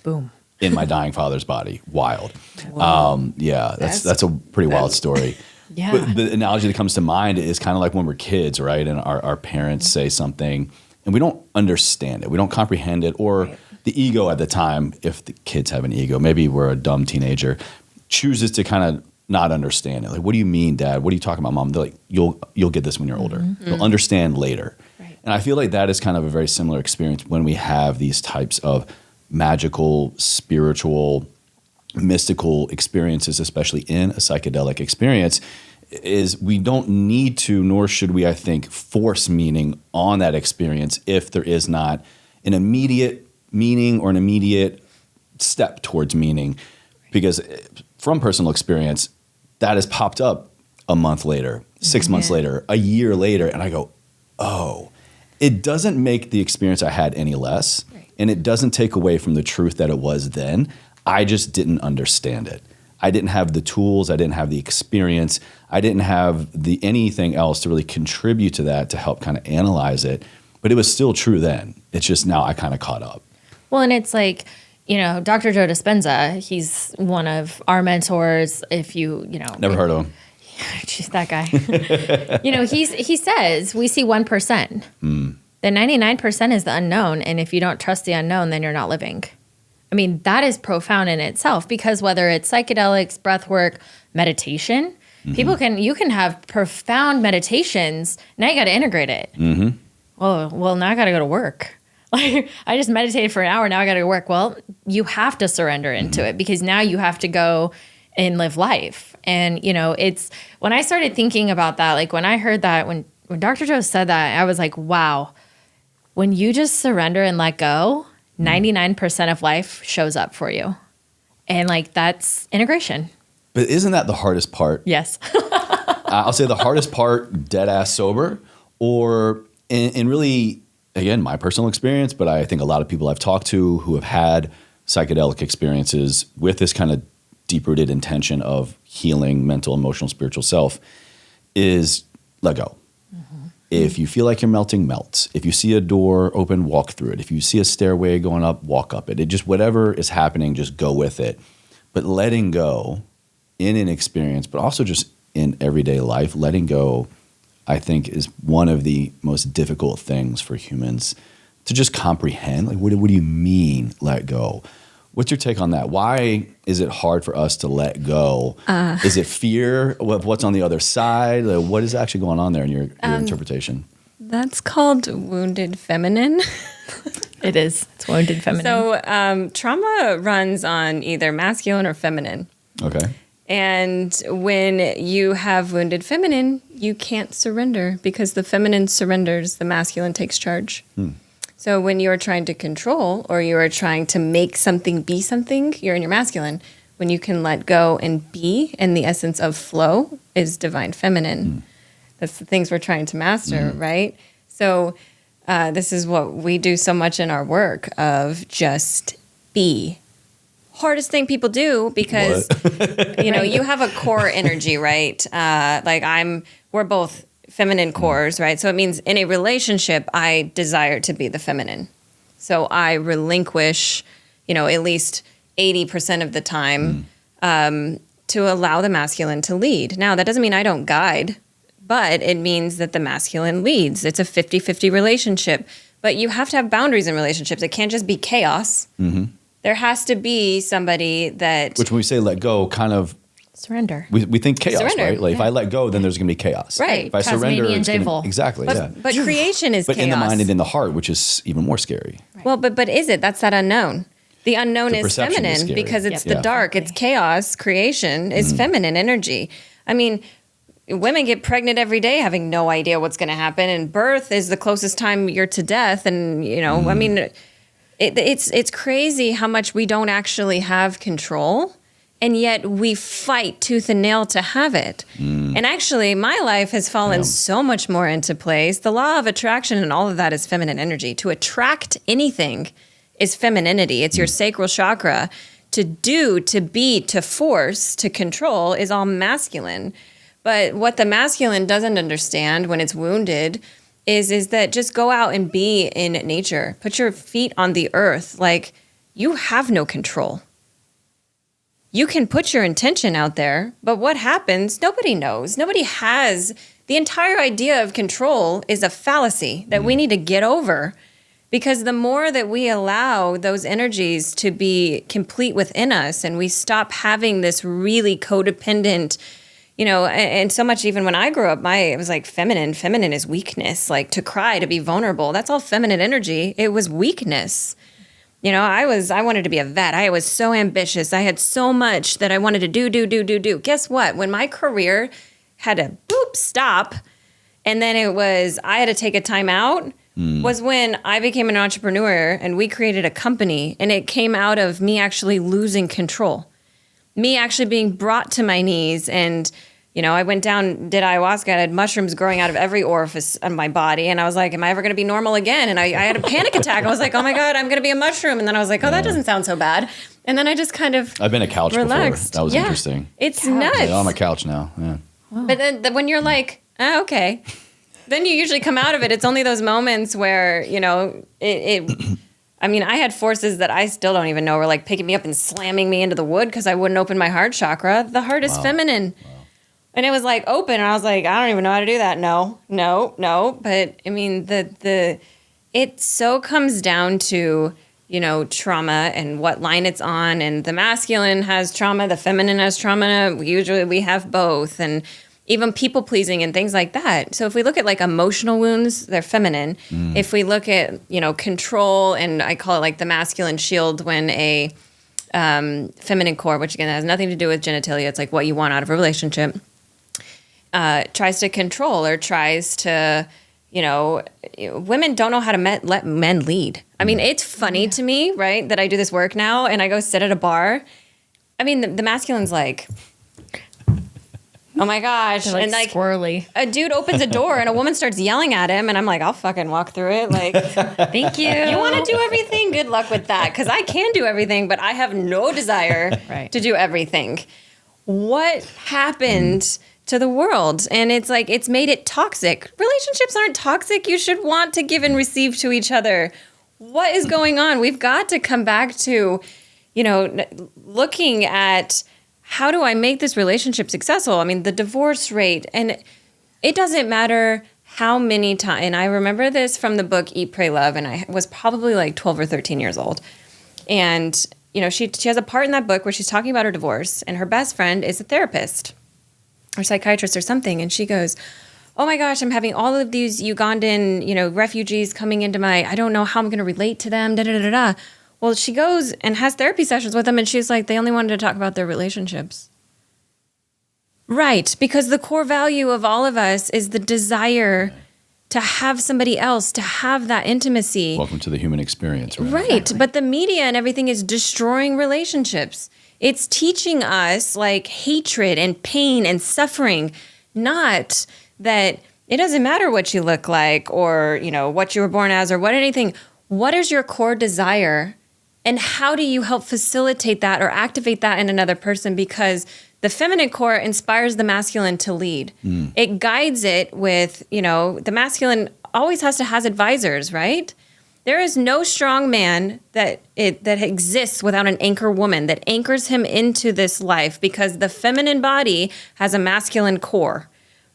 boom, in my dying father's body. Wild. That's a pretty wild story. Yeah. But the analogy that comes to mind is kind of like when we're kids, right? And our parents say something and we don't understand it. We don't comprehend it. Or the ego at the time, if the kids have an ego, maybe we're a dumb teenager, chooses to kind of not understand it. Like, what do you mean, Dad? What are you talking about, Mom? They're like, you'll get this when you're older. Mm-hmm. You'll understand later. Right. And I feel like that is kind of a very similar experience when we have these types of magical, spiritual, mystical experiences, especially in a psychedelic experience, is we don't need to, nor should we, I think, force meaning on that experience if there is not an immediate meaning or an immediate step towards meaning. Because from personal experience, that has popped up a month later, 6 months later, a year later, and I go, oh, it doesn't make the experience I had any less, and it doesn't take away from the truth that it was then. I just didn't understand it. I didn't have the tools. I didn't have the experience. I didn't have anything else to really contribute to that to help kind of analyze it. But it was still true then. It's just now I kind of caught up. Well, and it's like, you know, Dr. Joe Dispenza, he's one of our mentors. If you know. Never heard of him. She's that guy. You know, he says we see 1%. The 99% is the unknown. And if you don't trust the unknown, then you're not living. I mean, that is profound in itself, because whether it's psychedelics, breath work, meditation, you can have profound meditations. Now you got to integrate it. Mm-hmm. Well, now I got to go to work. Like, I just meditated for an hour. Now I got to go to work. Well, you have to surrender into it, because now you have to go and live life. And, it's when I started thinking about that, like when I heard that, when Dr. Joe said that, I was like, wow, when you just surrender and let go, 99% of life shows up for you. And like, that's integration. But isn't that the hardest part? Yes. I'll say the hardest part, dead ass sober, or in really, again, my personal experience, but I think a lot of people I've talked to who have had psychedelic experiences with this kind of deep-rooted intention of healing mental, emotional, spiritual self is let go. Mm-hmm. If you feel like you're melting, melt. If you see a door open, walk through it. If you see a stairway going up, walk up it. It just, whatever is happening, just go with it. But letting go in an experience, but also just in everyday life, letting go, I think, is one of the most difficult things for humans to just comprehend. Like, what do you mean, let go? What's your take on that? Why is it hard for us to let go? Is it fear of what's on the other side? Like, what is actually going on there in your interpretation? That's called wounded feminine. It is. It's wounded feminine. So trauma runs on either masculine or feminine. Okay. And when you have wounded feminine, you can't surrender, because the feminine surrenders, the masculine takes charge. So when you're trying to control, or you are trying to make something be something, you're in your masculine. When you can let go and be, and the essence of flow is divine feminine. That's the things we're trying to master, right? So this is what we do so much in our work, of just be. Hardest thing people do, because you have a core energy, right? We're both feminine cores, right? So it means in a relationship, I desire to be the feminine. So I relinquish, at least 80% of the time to allow the masculine to lead. Now, that doesn't mean I don't guide, but it means that the masculine leads. It's a 50-50 relationship, but you have to have boundaries in relationships. It can't just be chaos. Mm-hmm. There has to be somebody that... Which when we say let go, kind of... Surrender. We think chaos, Surrender. right? Like if I let go, then there's going to be chaos. Right. If I surrender, it's J-Vol. Exactly, But creation is but chaos. in the mind and in the heart, which is even more scary. Right. Well, but is it? That's that unknown. The unknown is perception is feminine, scary. because it's the dark. It's chaos. Creation is feminine energy. I mean, women get pregnant every day having no idea what's going to happen, and birth is the closest time you're to death. And, I mean... It's crazy how much we don't actually have control, and yet we fight tooth and nail to have it. And actually, my life has fallen so much more into place. The law of attraction and all of that is feminine energy. To attract anything is femininity. It's your sacral chakra. To do, to be, to force, to control is all masculine. But what the masculine doesn't understand when it's wounded is that just go out and be in nature. Put your feet on the earth. Like, you have no control. You can put your intention out there, but what happens, nobody knows. Nobody has. The entire idea of control is a fallacy that we need to get over, because the more that we allow those energies to be complete within us, and we stop having this really codependent, and so much, even when I grew up, it was like feminine. Feminine is weakness, like to cry, to be vulnerable. That's all feminine energy. It was weakness. I wanted to be a vet. I was so ambitious. I had so much that I wanted to do. Guess what? When my career had to stop, and then I had to take a time out, was when I became an entrepreneur, and we created a company, and it came out of me actually losing control. Me actually being brought to my knees, and I went down, did ayahuasca, I had mushrooms growing out of every orifice on my body, and I was like, am I ever going to be normal again? And I had a panic attack. I was like, oh my God, I'm going to be a mushroom. And then I was like, oh, that doesn't sound so bad. And then I just kind of I've been a couch relaxed. before. That was interesting. It's nuts. I'm on my couch now. Yeah. Wow. But then when you're like, okay, then you usually come out of it. It's only those moments where, I mean, I had forces that I still don't even know were like picking me up and slamming me into the wood because I wouldn't open my heart chakra. The heart is feminine. Wow. And it was like open, and I was like, I don't even know how to do that. No. But I mean, it so comes down to, trauma and what line it's on. And the masculine has trauma, the feminine has trauma. Usually we have both. And even people pleasing and things like that. So if we look at like emotional wounds, they're feminine. If we look at, control, and I call it like the masculine shield, when a feminine core, which again has nothing to do with genitalia, it's like what you want out of a relationship, tries to control or tries to, women don't know how to let men lead. I mean, it's funny to me, right, that I do this work now and I go sit at a bar. I mean, the masculine's like, oh my gosh. They're like, and like squirrely. A dude opens a door and a woman starts yelling at him and I'm like, I'll fucking walk through it. Like, thank you. You want to do everything? Good luck with that. Because I can do everything, but I have no desire to do everything. What happened to the world? And it's like, it's made it toxic. Relationships aren't toxic. You should want to give and receive to each other. What is going on? We've got to come back to, looking at, how do I make this relationship successful? I mean, the divorce rate, and it doesn't matter how many times. And I remember this from the book Eat, Pray, Love, and I was probably like 12 or 13 years old. And, she has a part in that book where she's talking about her divorce, and her best friend is a therapist or psychiatrist or something. And she goes, oh my gosh, I'm having all of these Ugandan, refugees coming into I don't know how I'm going to relate to them, da-da-da-da-da. Well, she goes and has therapy sessions with them, and she's like, they only wanted to talk about their relationships. Right, because the core value of all of us is the desire to have somebody else, to have that intimacy. Welcome to the human experience. Right, exactly. But the media and everything is destroying relationships. It's teaching us like hatred and pain and suffering, not that it doesn't matter what you look like or, what you were born as or what anything. What is your core desire? And how do you help facilitate that or activate that in another person? Because the feminine core inspires the masculine to lead. It guides it with, the masculine always has advisors, right? There is no strong man that exists without an anchor woman that anchors him into this life, because the feminine body has a masculine core,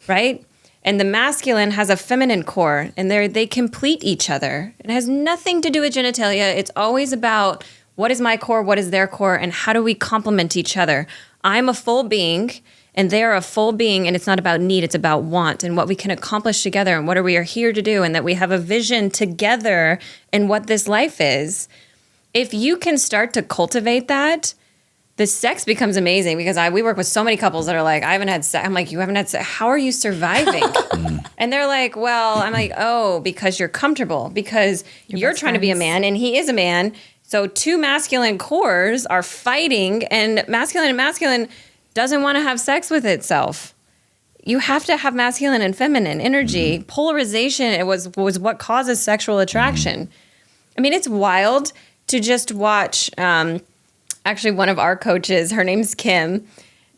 right? And the masculine has a feminine core, and they complete each other. It has nothing to do with genitalia. It's always about what is my core, what is their core, and how do we complement each other. I'm a full being, and they are a full being, and it's not about need, it's about want and what we can accomplish together and what we are here to do, and that we have a vision together in what this life is. If you can start to cultivate that, the sex becomes amazing, because we work with so many couples that are like, I haven't had sex. I'm like, you haven't had sex? How are you surviving? And they're like, well, I'm like, oh, because you're comfortable, because you're trying to be a man and he is a man. So two masculine cores are fighting, and masculine doesn't want to have sex with itself. You have to have masculine and feminine energy. Polarization, it was what causes sexual attraction. I mean, it's wild to just watch. Actually, one of our coaches, her name's Kim,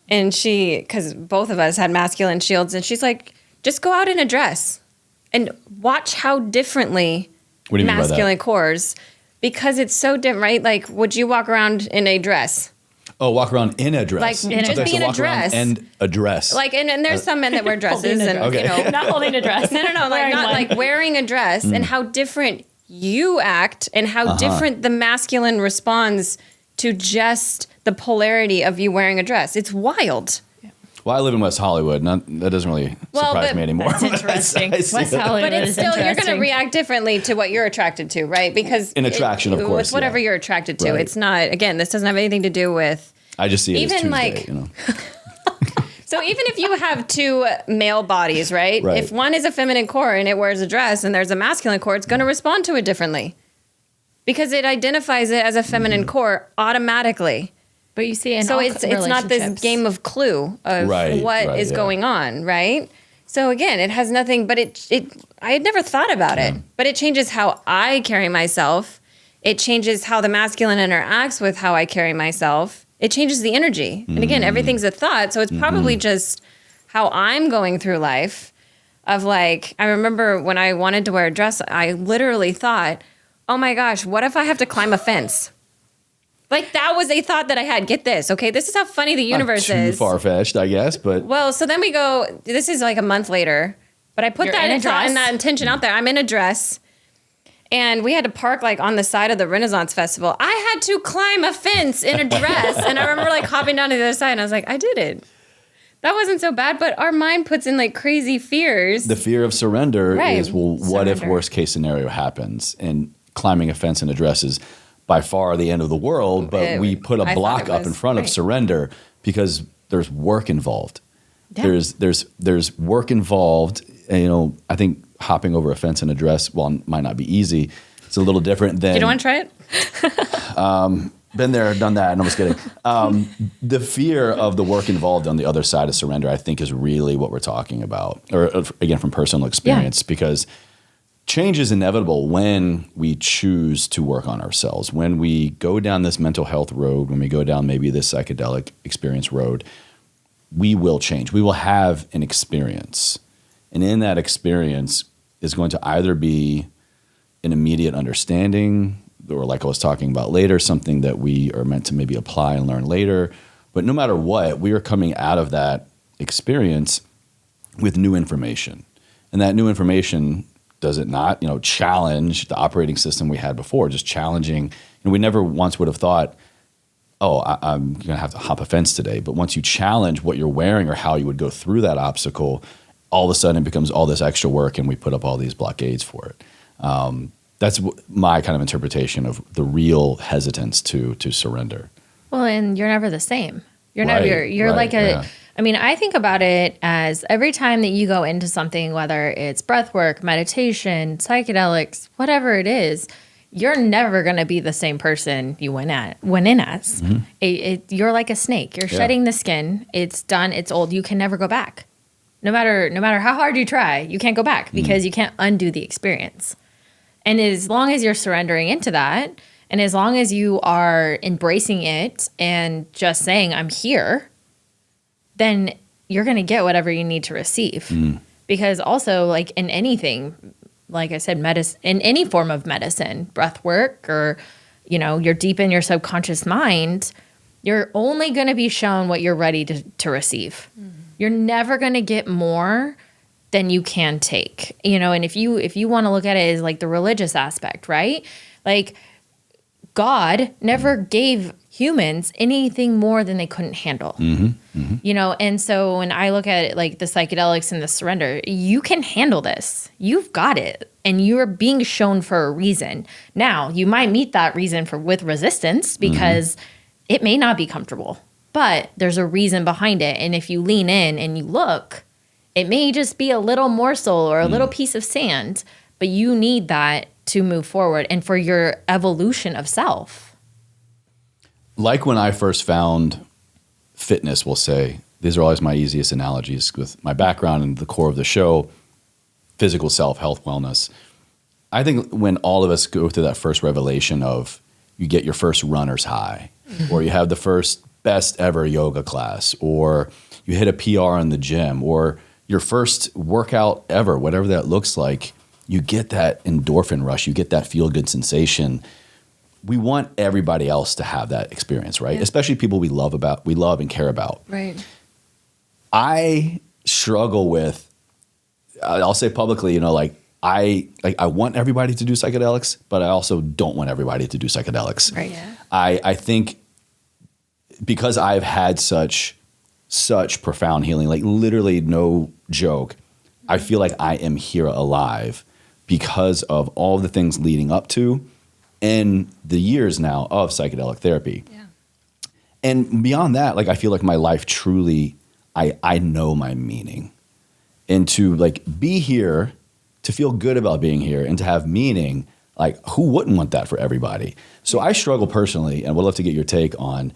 and because both of us had masculine shields, and she's like, just go out in a dress and watch how differently masculine cores, because it's so different, right? Like, would you walk around in a dress? Oh, walk around in a dress. Like, just be in a dress. And a dress. Like, and there's some men that wear dresses, and not holding a dress. No, like not like wearing a dress, and how different you act, and how different the masculine responds to just the polarity of you wearing a dress. It's wild. Well, I live in West Hollywood. That doesn't really surprise me anymore. That's interesting. West Hollywood, but it's still, you're going to react differently to what you're attracted to, right? Because in attraction, of course, it's whatever you're attracted to. Right. It's not. Again, this doesn't have anything to do with. I just see it even as Tuesday, So even if you have two male bodies, right? If one is a feminine core and it wears a dress, and there's a masculine core, it's going to respond to it differently, because it identifies it as a feminine core automatically. But you see, so it's not this game of Clue of what is going on, right? So again, it has nothing, but I had never thought about it, but it changes how I carry myself. It changes how the masculine interacts with how I carry myself. It changes the energy. And again, everything's a thought. So it's probably just how I'm going through life of like, I remember when I wanted to wear a dress, I literally thought, oh my gosh, what if I have to climb a fence? Like, that was a thought that I had. Get this, okay? This is how funny the universe is. Too far-fetched, I guess, but... Well, so then we go, this is like a month later, but I put that intention out there. I'm in a dress, And we had to park like on the side of the Renaissance Festival. I had to climb a fence in a dress. And I remember like hopping down to the other side and I was like, I did it. That wasn't so bad, but our mind puts in like crazy fears. The fear of surrender is, well, what if Surrender. worst case scenario happens? And climbing a fence in a dress is by far the end of the world, but we put I a thought block it up in was, front of right. surrender because there's work involved. Yeah. There's work involved. And, you know, I think hopping over a fence in a dress, while it might not be easy, it's a little different than. You don't want to try it? Been there, done that. No, I'm just kidding. The fear of the work involved on the other side of surrender, I think, is really what we're talking about. Or again, from personal experience, because change is inevitable when we choose to work on ourselves. When we go down this mental health road, when we go down maybe this psychedelic experience road, we will change. We will have an experience. And in that experience is going to either be an immediate understanding, or like I was talking about later, something that we are meant to maybe apply and learn later. But no matter what, we are coming out of that experience with new information. And that new information, does it not, challenge the operating system we had before, just challenging. And we never once would have thought, oh, I'm going to have to hop a fence today. But once you challenge what you're wearing or how you would go through that obstacle, all of a sudden it becomes all this extra work and we put up all these blockades for it. That's my kind of interpretation of the real hesitance to surrender. Well, and you're never the same. You're Right, never, you're right, like a, yeah. I mean, I think about it as every time that you go into something, whether it's breath work, meditation, psychedelics, whatever it is, you're never going to be the same person you went in as. You're like a snake. You're shedding the skin. It's done. It's old. You can never go back. No matter how hard you try, you can't go back because you can't undo the experience. And as long as you're surrendering into that, and as long as you are embracing it and just saying, I'm here, then you're going to get whatever you need to receive. Because also, like in anything, like I said, in any form of medicine, breath work, or, you're deep in your subconscious mind, you're only going to be shown what you're ready to receive. You're never going to get more than you can take, and if you want to look at it as like the religious aspect, right? Like God never gave humans anything more than they couldn't handle, and so when I look at it like the psychedelics and the surrender, you can handle this. You've got it. And you're being shown for a reason. Now, you might meet that reason with resistance because it may not be comfortable, but there's a reason behind it. And if you lean in and you look, it may just be a little morsel or a little piece of sand, but you need that to move forward and for your evolution of self. Like when I first found fitness, we'll say, these are always my easiest analogies with my background and the core of the show, physical self, health, wellness. I think when all of us go through that first revelation of you get your first runner's high, or you have the first best ever yoga class, or you hit a PR in the gym, or your first workout ever, whatever that looks like, you get that endorphin rush, you get that feel-good sensation. We want everybody else to have that experience, right? Yeah. Especially people we love and care about. Right. I struggle with, I'll say publicly, I want everybody to do psychedelics, but I also don't want everybody to do psychedelics. Right. Yeah. I think because I've had such profound healing, like literally no joke, I feel like I am here alive because of all the things leading up to and the years now of psychedelic therapy. Yeah. And beyond that, like I feel like my life truly, I know my meaning. And to like be here, to feel good about being here and to have meaning, like who wouldn't want that for everybody? So I struggle personally, and would love to get your take on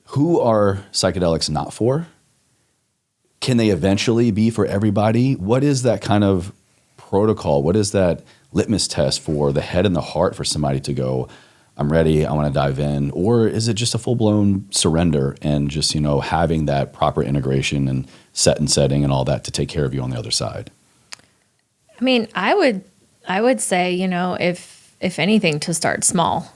who are psychedelics not for? Can they eventually be for everybody? What is that kind of protocol? What is that litmus test for the head and the heart for somebody to go, I'm ready, I want to dive in? Or is it just a full-blown surrender and just, having that proper integration and set and setting and all that to take care of you on the other side? I mean, I would say, if anything, to start small,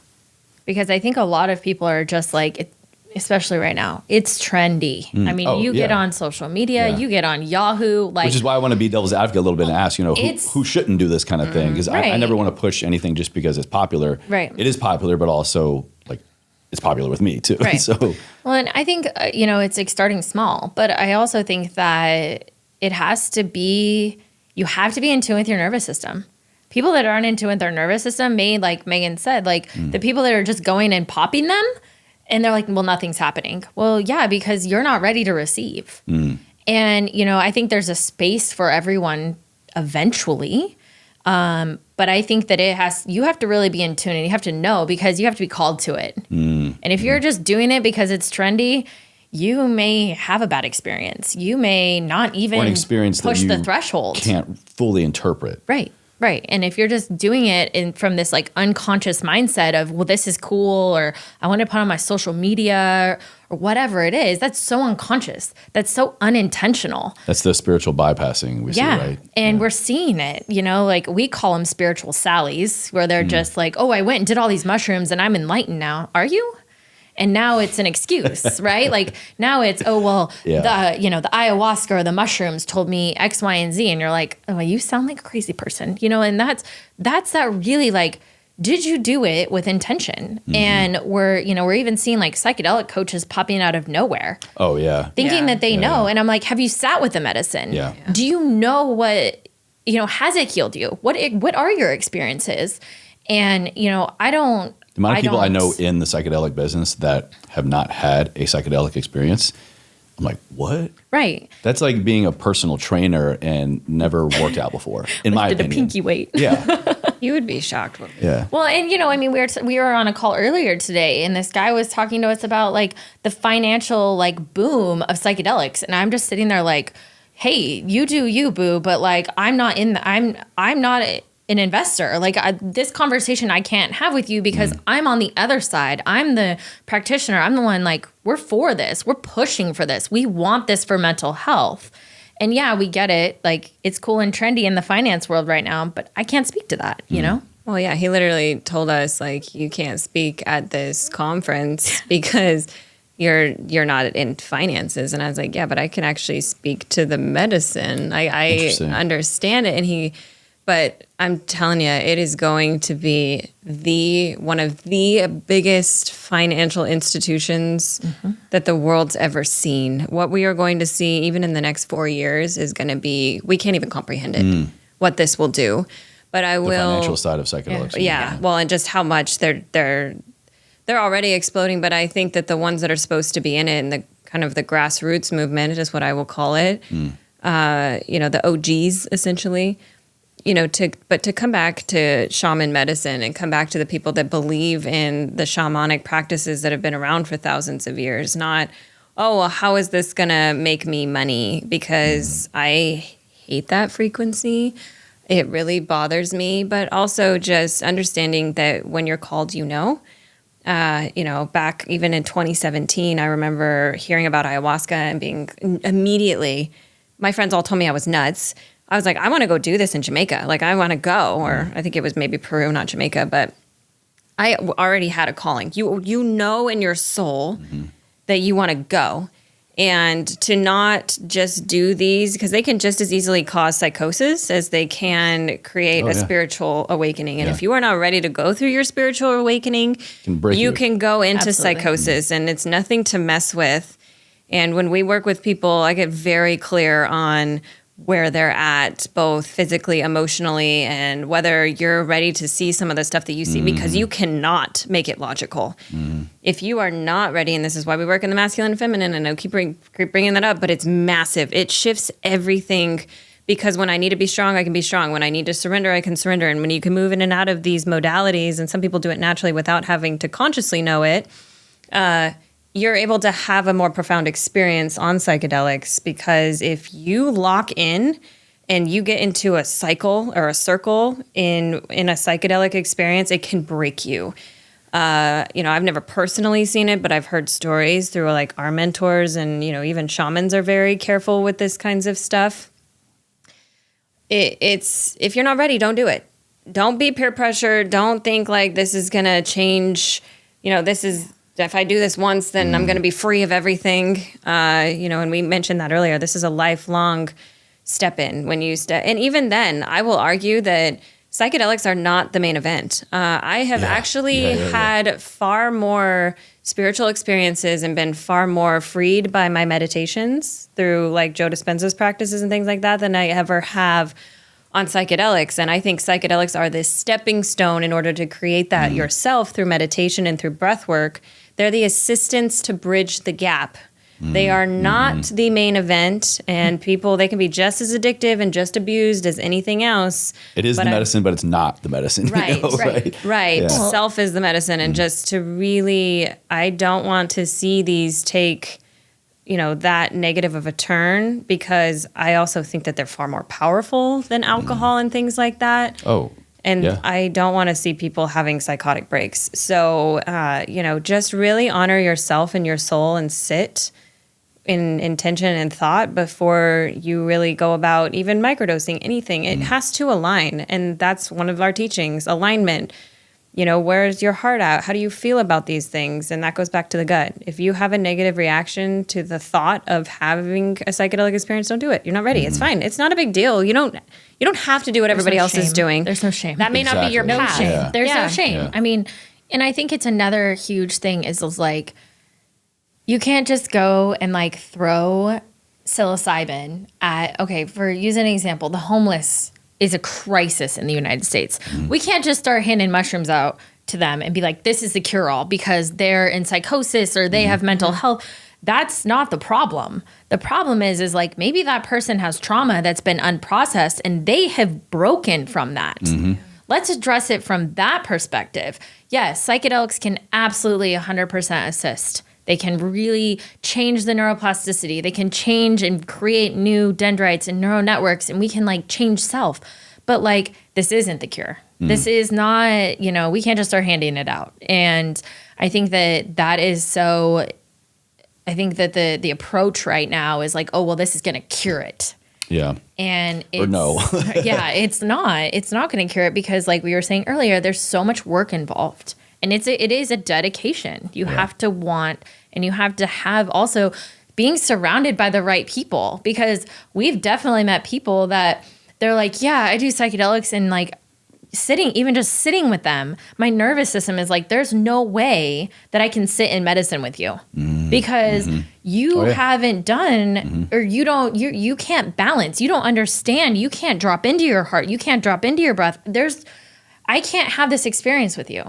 because I think a lot of people are just like, especially right now. It's trendy. I mean, you get on social media, you get on Yahoo. Which is why I want to be devil's advocate a little bit and ask, who shouldn't do this kind of thing? Because I never want to push anything just because it's popular. Right. It is popular, but also it's popular with me too. Right. So, well, and I think, it's like starting small, but I also think that you have to be in tune with your nervous system. People that aren't in tune with their nervous system may, like Megan said, the people that are just going and popping them and they're like, well, nothing's happening. Well, yeah, because you're not ready to receive. And, I think there's a space for everyone eventually. But I think that you have to really be in tune and you have to know because you have to be called to it. And if you're just doing it because it's trendy, you may have a bad experience. You may not even push the threshold. Can't fully interpret. Right. Right. And if you're just doing it from this unconscious mindset of, well, this is cool, or I want to put on my social media or whatever it is, that's so unconscious. That's so unintentional. That's the spiritual bypassing we see, right? And we're seeing it, we call them spiritual Sallies, where they're just like, oh, I went and did all these mushrooms and I'm enlightened now. Are you? And now it's an excuse, right? Now it's, the ayahuasca or the mushrooms told me X, Y, and Z. And you're like, oh, you sound like a crazy person, and that's that really did you do it with intention? And we're even seeing psychedelic coaches popping out of nowhere. Oh, yeah. Thinking that they know. And I'm like, have you sat with the medicine? Yeah. Do you know what, has it healed you? What are your experiences? And, I don't. The amount of people I know in the psychedelic business that have not had a psychedelic experience, I'm like, what? Right. That's like being a personal trainer and never worked out before, in my opinion. Did a pinky weight. Yeah. You would be shocked. Yeah. Well, and we were on a call earlier today, and this guy was talking to us about the financial boom of psychedelics, and I'm just sitting there like, hey, you do you, boo, but I'm not I'm not an investor. This conversation I can't have with you because I'm on the other side. I'm the practitioner. I'm the one we're for this. We're pushing for this. We want this for mental health. And yeah, we get it. It's cool and trendy in the finance world right now, but I can't speak to that, you know? Well, yeah, he literally told us you can't speak at this conference because you're not in finances. And I was like, yeah, but I can actually speak to the medicine. I understand it. But I'm telling you, it is going to be one of the biggest financial institutions that the world's ever seen. What we are going to see, even in the next 4 years, is going to be, we can't even comprehend it, what this will do. But the financial side of psychedelics. Yeah. Well, and just how much they're already exploding. But I think that the ones that are supposed to be in it, and the kind of the grassroots movement is what I will call it. The OGs essentially. To come back to shaman medicine and come back to the people that believe in the shamanic practices that have been around for thousands of years, not, oh, well, how is this going to make me money? Because I hate that frequency. It really bothers me. But also just understanding that when you're called, back even in 2017, I remember hearing about ayahuasca and being immediately, my friends all told me I was nuts. I was like, I want to go do this in Jamaica. I want to go, or I think it was maybe Peru, not Jamaica, but I already had a calling. You know in your soul that you want to go, and to not just do these, because they can just as easily cause psychosis as they can create a spiritual awakening. And if you are not ready to go through your spiritual awakening, you can go into psychosis, and it's nothing to mess with. And when we work with people, I get very clear on where they're at, both physically, emotionally, and whether you're ready to see some of the stuff that you see, because you cannot make it logical. If you are not ready, and this is why we work in the masculine and feminine, and I keep bringing that up, but it's massive. It shifts everything, because when I need to be strong, I can be strong. When I need to surrender, I can surrender. And when you can move in and out of these modalities, and some people do it naturally without having to consciously know it, you're able to have a more profound experience on psychedelics, because if you lock in and you get into a cycle or a circle in a psychedelic experience, it can break you. I've never personally seen it, but I've heard stories through our mentors, and, even shamans are very careful with this kinds of stuff. It's if you're not ready, don't do it. Don't be peer pressure. Don't think this is going to change, this is if I do this once, then I'm going to be free of everything. And we mentioned that earlier. This is a lifelong step in when you and even then, I will argue that psychedelics are not the main event. I have actually had far more spiritual experiences and been far more freed by my meditations through like Joe Dispenza's practices and things like that than I ever have on psychedelics. And I think psychedelics are this stepping stone in order to create that yourself through meditation and through breath work. They're the assistance to bridge the gap. They are not the main event, and they can be just as addictive and just abused as anything else. It is the medicine, but it's not the medicine. Right, right. Yeah. Self is the medicine, and just to really, I don't want to see these take, that negative of a turn, because I also think that they're far more powerful than alcohol and things like that. Oh. And I don't want to see people having psychotic breaks. So, just really honor yourself and your soul and sit in intention and thought before you really go about even microdosing anything. It has to align. And that's one of our teachings, alignment. Where's your heart at? How do you feel about these things? And that goes back to the gut. If you have a negative reaction to the thought of having a psychedelic experience, don't do it. You're not ready. It's fine. It's not a big deal. You don't have to do what everybody else is doing. There's no shame. That may not be your no path. shame. Yeah. There's no shame. Yeah. I mean, and I think it's another huge thing is like, you can't just go and like throw psilocybin at, for using an example, the homeless is a crisis in the United States. We can't just start handing mushrooms out to them and be like, this is the cure-all because they're in psychosis or they have mental health. That's not the problem. The problem is like maybe that person has trauma that's been unprocessed and they have broken from that. Let's address it from that perspective. Yes, psychedelics can absolutely 100% assist. They can really change the neuroplasticity. They can change and create new dendrites and neural networks, and we can like change self. But like, this isn't the cure. This is not, we can't just start handing it out. And I think that is so, I think that the approach right now is like, oh, well, this is going to cure it. Yeah. And it's, or no. it's not going to cure it because like we were saying earlier, there's so much work involved. And it is a dedication. You have to want, and you have to have also being surrounded by the right people, because we've definitely met people that they're like, yeah, I do psychedelics, and like even just sitting with them, my nervous system is like, there's no way that I can sit in medicine with you because you haven't done, or you can't balance, you don't understand, you can't drop into your heart, you can't drop into your breath. I can't have this experience with you.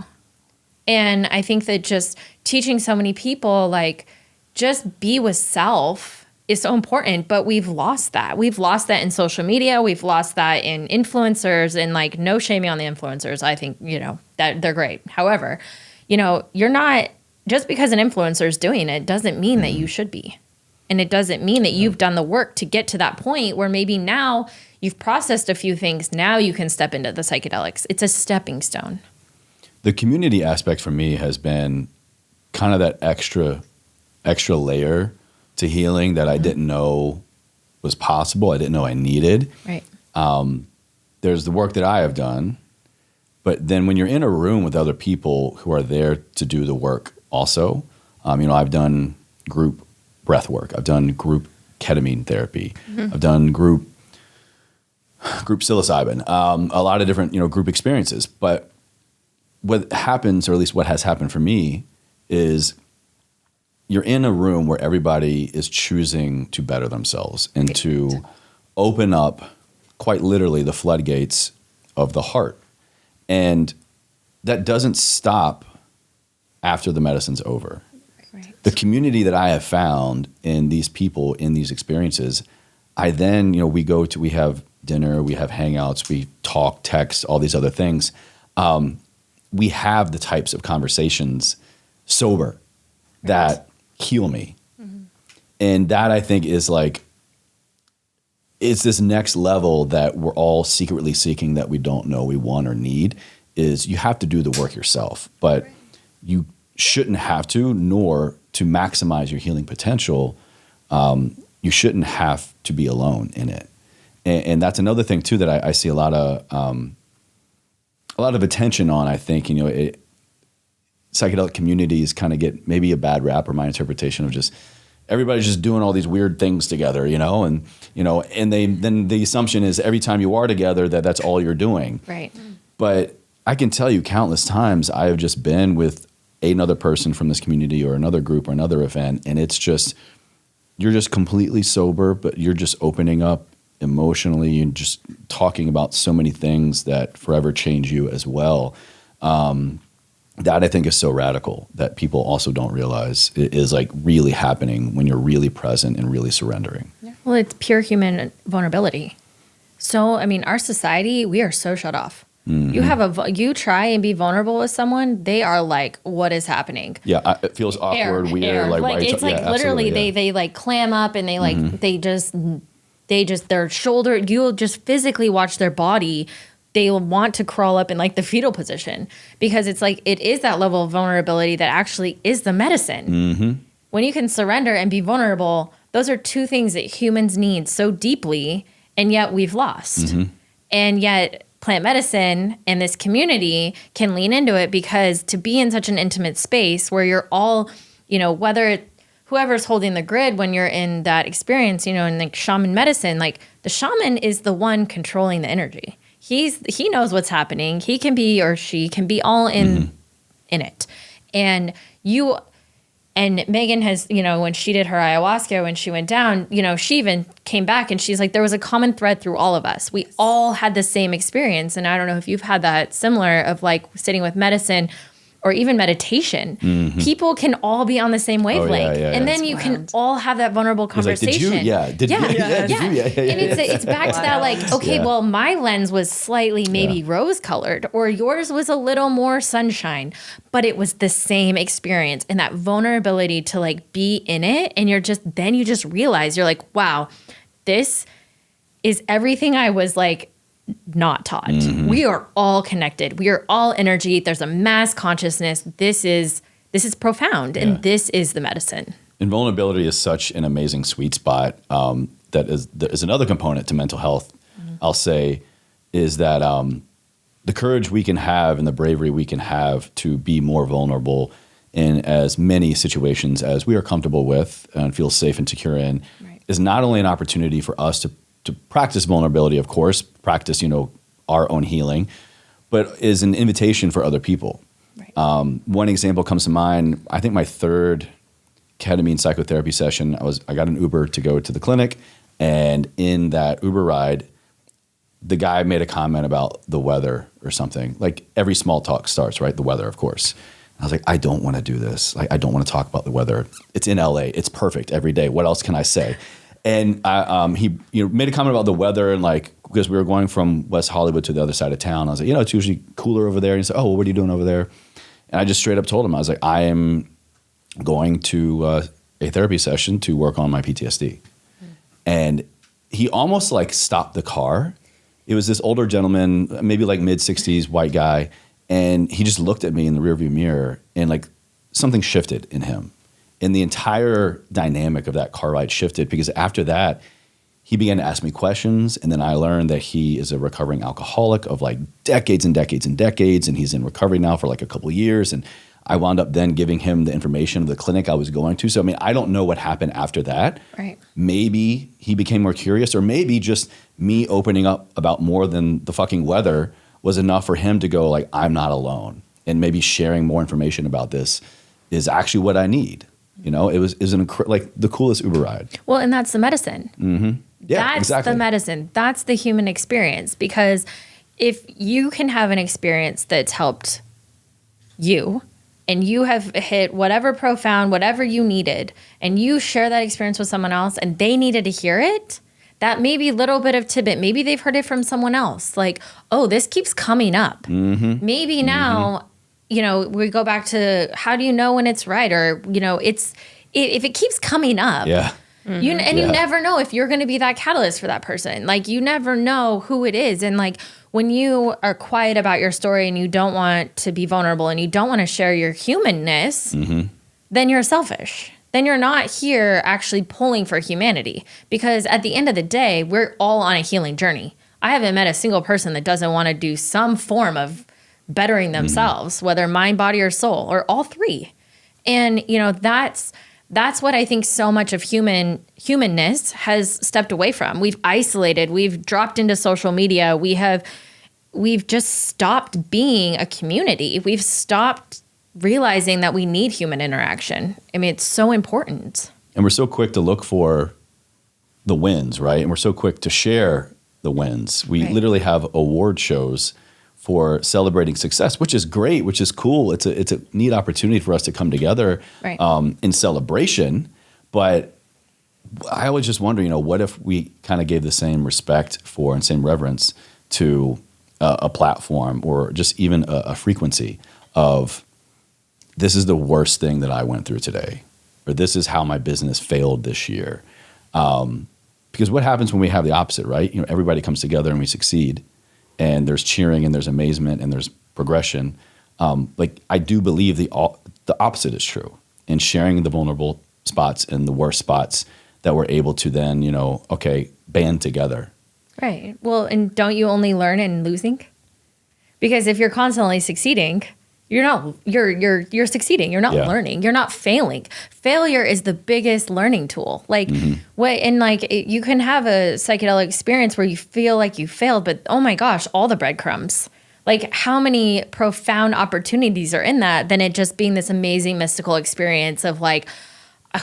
And I think that just teaching so many people, like, just be with self is so important, but we've lost that. We've lost that in social media. We've lost that in influencers, and like, no shaming on the influencers. I think, that they're great. However, you're not, just because an influencer is doing it doesn't mean that you should be. And it doesn't mean that you've done the work to get to that point where maybe now you've processed a few things. Now you can step into the psychedelics. It's a stepping stone. The community aspect for me has been kind of that extra layer to healing that I didn't know was possible. I didn't know I needed. Right. There's the work that I have done, but then when you're in a room with other people who are there to do the work also, I've done group breath work. I've done group ketamine therapy. I've done group psilocybin, a lot of different, group experiences. But what happens, or at least what has happened for me, is you're in a room where everybody is choosing to better themselves and to open up, quite literally, the floodgates of the heart. And that doesn't stop after the medicine's over. Right. The community that I have found in these people, in these experiences, I then, we have dinner, we have hangouts, we talk, text, all these other things. We have the types of conversations sober that heal me. And that, I think, is like, it's this next level that we're all secretly seeking that we don't know we want or need, is you have to do the work yourself, but you shouldn't have to, nor to maximize your healing potential. You shouldn't have to be alone in it. And that's another thing too, that I see a lot of attention on. I think, psychedelic communities kind of get maybe a bad rap, or my interpretation of just everybody's just doing all these weird things together, and then the assumption is every time you are together that's all you're doing. Right. But I can tell you countless times I have just been with another person from this community or another group or another event, and it's just, you're just completely sober, but you're just opening up emotionally and just talking about so many things that forever change you as well. That I think is so radical that people also don't realize it is like really happening when you're really present and really surrendering. Yeah. Well, it's pure human vulnerability. So, I mean, our society, we are so shut off. Mm-hmm. You try and be vulnerable with someone, they are like, what is happening? Yeah, it feels awkward, weird. Like it's like literally they like clam up and they like, their shoulder, you'll just physically watch their body. They'll want to crawl up in like the fetal position because it's like, it is that level of vulnerability that actually is the medicine. Mm-hmm. When you can surrender and be vulnerable, those are two things that humans need so deeply, and yet we've lost. Mm-hmm. And yet plant medicine and this community can lean into it, because to be in such an intimate space where you're all, whoever's holding the grid when you're in that experience, in like shaman medicine, like the shaman is the one controlling the energy. He knows what's happening. He can be, or she can be all in it. And Megan has, when she did her ayahuasca, when she went down, she even came back and she's like, there was a common thread through all of us. We all had the same experience. And I don't know if you've had that similar of like sitting with medicine or even meditation. Mm-hmm. People can all be on the same wavelength. And then you can all have that vulnerable conversation. Like, did you? And it's back to that like, okay, well, my lens was slightly maybe rose colored, or yours was a little more sunshine, but it was the same experience. And that vulnerability to like be in it. And you just realize, you're like, wow, this is everything I was like not taught. Mm-hmm. We are all connected. We are all energy. There's a mass consciousness. This is profound, and this is the medicine. And vulnerability is such an amazing sweet spot. There is another component to mental health. Mm-hmm. I'll say is that the courage we can have and the bravery we can have to be more vulnerable in as many situations as we are comfortable with and feel safe and secure in is not only an opportunity for us to practice vulnerability, of course, practice, our own healing, but is an invitation for other people. Right. One example comes to mind. I think my third ketamine psychotherapy session, I got an Uber to go to the clinic, and in that Uber ride, the guy made a comment about the weather or something. Like every small talk starts, right? The weather, of course. I was like, I don't want to do this. Like, I don't want to talk about the weather. It's in LA. It's perfect every day. What else can I say? And he made a comment about the weather, and like, because we were going from West Hollywood to the other side of town, I was like, it's usually cooler over there. And he said, oh, well, what are you doing over there? And I just straight up told him, I was like, I am going to a therapy session to work on my PTSD. And he almost like stopped the car. It was this older gentleman, maybe like mid-60s, white guy. And he just looked at me in the rearview mirror, and like something shifted in him. And the entire dynamic of that car ride shifted, because after that, he began to ask me questions. And then I learned that he is a recovering alcoholic of like decades and decades and decades. And he's in recovery now for like a couple of years. And I wound up then giving him the information of the clinic I was going to. So, I mean, I don't know what happened after that. Right. Maybe he became more curious, or maybe just me opening up about more than the fucking weather was enough for him to go like, I'm not alone. And maybe sharing more information about this is actually what I need. It was like the coolest Uber ride. Well, and that's the medicine. Mm-hmm. Yeah, that's exactly. the medicine. That's the human experience. Because if you can have an experience that's helped you, and you have hit whatever profound, whatever you needed, and you share that experience with someone else, and they needed to hear it, that maybe little bit of tidbit, maybe they've heard it from someone else. Like, oh, this keeps coming up. Mm-hmm. Maybe now... we go back to how do you know when it's right, or if it keeps coming up, you never know if you're going to be that catalyst for that person. Like, you never know who it is, and like when you are quiet about your story and you don't want to be vulnerable and you don't want to share your humanness, then you're selfish. Then you're not here actually pulling for humanity, because at the end of the day, we're all on a healing journey. I haven't met a single person that doesn't want to do some form of bettering themselves, whether mind, body, or soul, or all three. And, that's what I think so much of humanness has stepped away from. We've isolated, we've dropped into social media, we've just stopped being a community. We've stopped realizing that we need human interaction. I mean, it's so important. And we're so quick to look for the wins, right? And we're so quick to share the wins. We literally have award shows for celebrating success, which is great, which is cool. It's a neat opportunity for us to come together in celebration. But I always just wonder, what if we kind of gave the same respect for and same reverence to a platform or just even a frequency of, this is the worst thing that I went through today, or this is how my business failed this year. Because what happens when we have the opposite, right? Everybody comes together and we succeed, and there's cheering and there's amazement and there's progression. I do believe the opposite is true, in sharing the vulnerable spots and the worst spots, that we're able to then, band together. Right. Well, and don't you only learn in losing? Because if you're constantly succeeding, you're succeeding. You're not learning. You're not failing. Failure is the biggest learning tool. You can have a psychedelic experience where you feel like you failed, but oh my gosh, all the breadcrumbs. How many profound opportunities are in that than it just being this amazing mystical experience of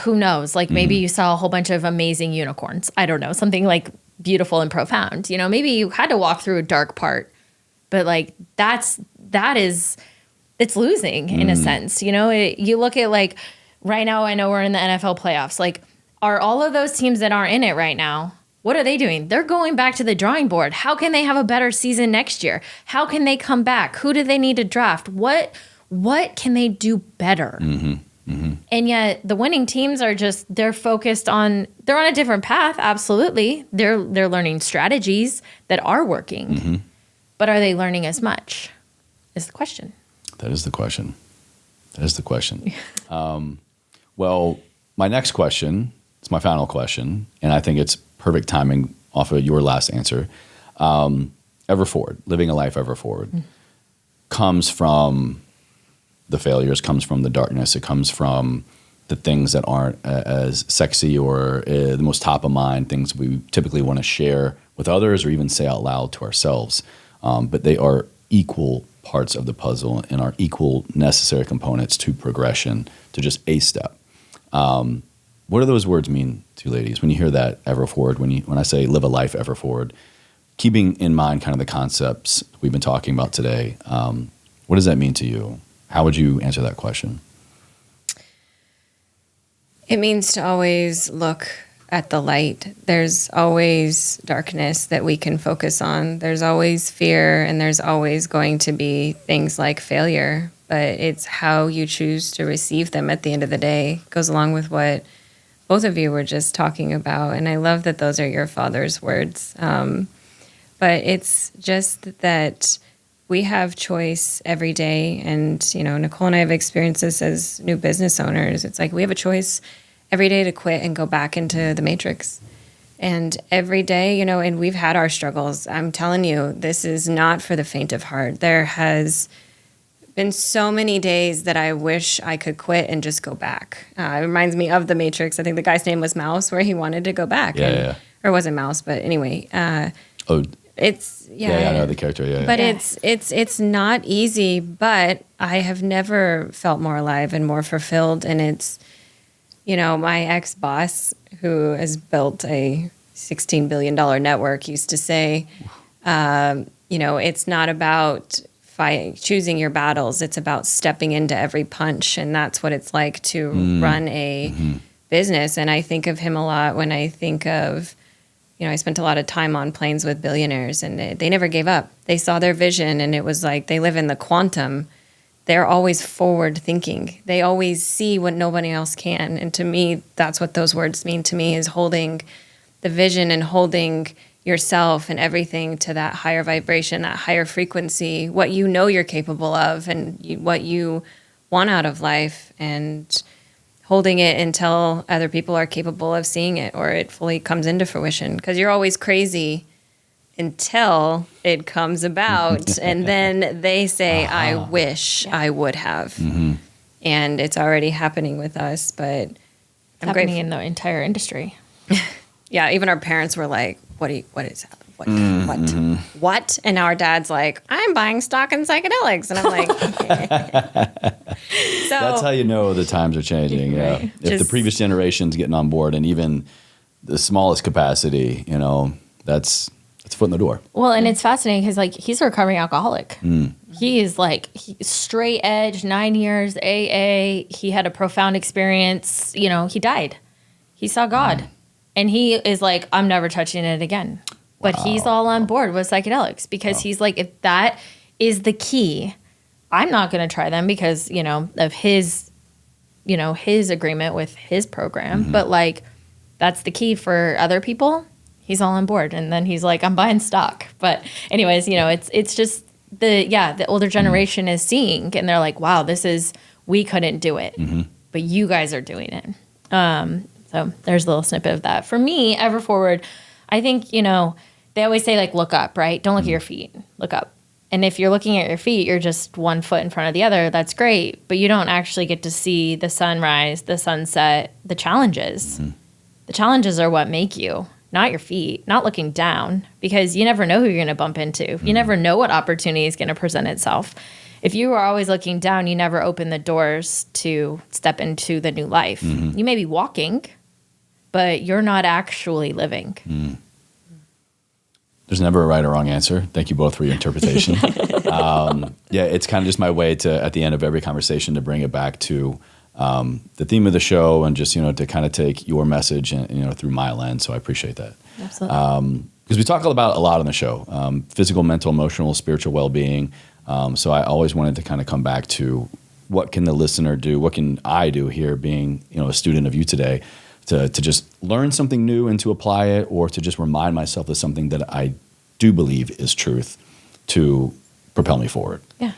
who knows? Maybe you saw a whole bunch of amazing unicorns. I don't know, something beautiful and profound. Maybe you had to walk through a dark part, but it's losing in a sense. You look at right now, I know we're in the NFL playoffs. Are all of those teams that aren't in it right now, what are they doing? They're going back to the drawing board. How can they have a better season next year? How can they come back? Who do they need to draft? What can they do better? And yet the winning teams are they're focused on, they're on a different path. Absolutely. They're learning strategies that are working, but are they learning as much is the question. That is the question. Well, my next question is my final question, and I think it's perfect timing off of your last answer. Ever forward, living a life ever forward, comes from the failures, comes from the darkness. It comes from the things that aren't as sexy or the most top of mind, things we typically want to share with others or even say out loud to ourselves. But they are equal parts of the puzzle and are equal necessary components to progression, to just a step. What do those words mean to you ladies when you hear that ever forward, when I say live a life ever forward, keeping in mind kind of the concepts we've been talking about today? What does that mean to you? How would you answer that question? It means to always look at the light. There's always darkness that we can focus on. There's always fear, and there's always going to be things like failure, but it's how you choose to receive them at the end of the day. It goes along with what both of you were just talking about, and I love that those are your father's words. But it's just that we have choice every day, and Nicole and I have experienced this as new business owners. It's we have a choice every day to quit and go back into the matrix. And every day, and we've had our struggles. I'm telling you, this is not for the faint of heart. There has been so many days that I wish I could quit and just go back. It reminds me of the Matrix. I think the guy's name was Mouse, where he wanted to go back. Or it wasn't Mouse, but anyway. It's I know the character. But it's not easy. But I have never felt more alive and more fulfilled. And it's my ex-boss, who has built a $16 billion network, used to say, it's not about choosing your battles. It's about stepping into every punch. And that's what it's like to run a business. And I think of him a lot when I think of, I spent a lot of time on planes with billionaires, and they never gave up. They saw their vision, and it was they live in the quantum. They're always forward thinking. They always see what nobody else can. And to me, that's what those words mean to me, is holding the vision and holding yourself and everything to that higher vibration, that higher frequency, what you're capable of, and what you want out of life, and holding it until other people are capable of seeing it or it fully comes into fruition. Because you're always crazy until it comes about. And then they say, I wish I would have. And it's already happening with us, but I'm happening grateful. in the entire industry. Yeah, even our parents were like, what is happening? What? And now our dad's like, I'm buying stock in psychedelics. And I'm like, so That's how you know the times are changing. Yeah. Right. If the previous generation's getting on board, and even the smallest capacity, that's a foot in the door. Well, and it's fascinating because like he's a recovering alcoholic. He is like straight edge, 9 years AA. He had a profound experience. He died. He saw God. And he is like, I'm never touching it again. But he's all on board with psychedelics because he's like, if that is the key, I'm not going to try them because, of his, his agreement with his program. But like, that's the key for other people. He's all on board. And then he's like, I'm buying stock. But anyways, it's just the older generation is seeing and they're like, wow, we couldn't do it, but you guys are doing it. So there's a little snippet of that. For me, ever forward, I think, they always say like, look up, right? Don't look at your feet, look up. And if you're looking at your feet, you're just one foot in front of the other. That's great. But you don't actually get to see the sunrise, the sunset, the challenges. The challenges are what make you, not your feet, not looking down, because you never know who you're going to bump into. You never know what opportunity is going to present itself. If you are always looking down, you never open the doors to step into the new life. You may be walking, but you're not actually living. There's never a right or wrong answer. Thank you both for your interpretation. It's kind of just my way to, at the end of every conversation, to bring it back to the theme of the show and just, to kind of take your message and, through my lens. So I appreciate that. Absolutely. Because we talk about a lot on the show, physical, mental, emotional, spiritual well-being. So I always wanted to kind of come back to what can the listener do? What can I do here being, a student of you today to just learn something new and to apply it, or to just remind myself of something that I do believe is truth to propel me forward. Yeah.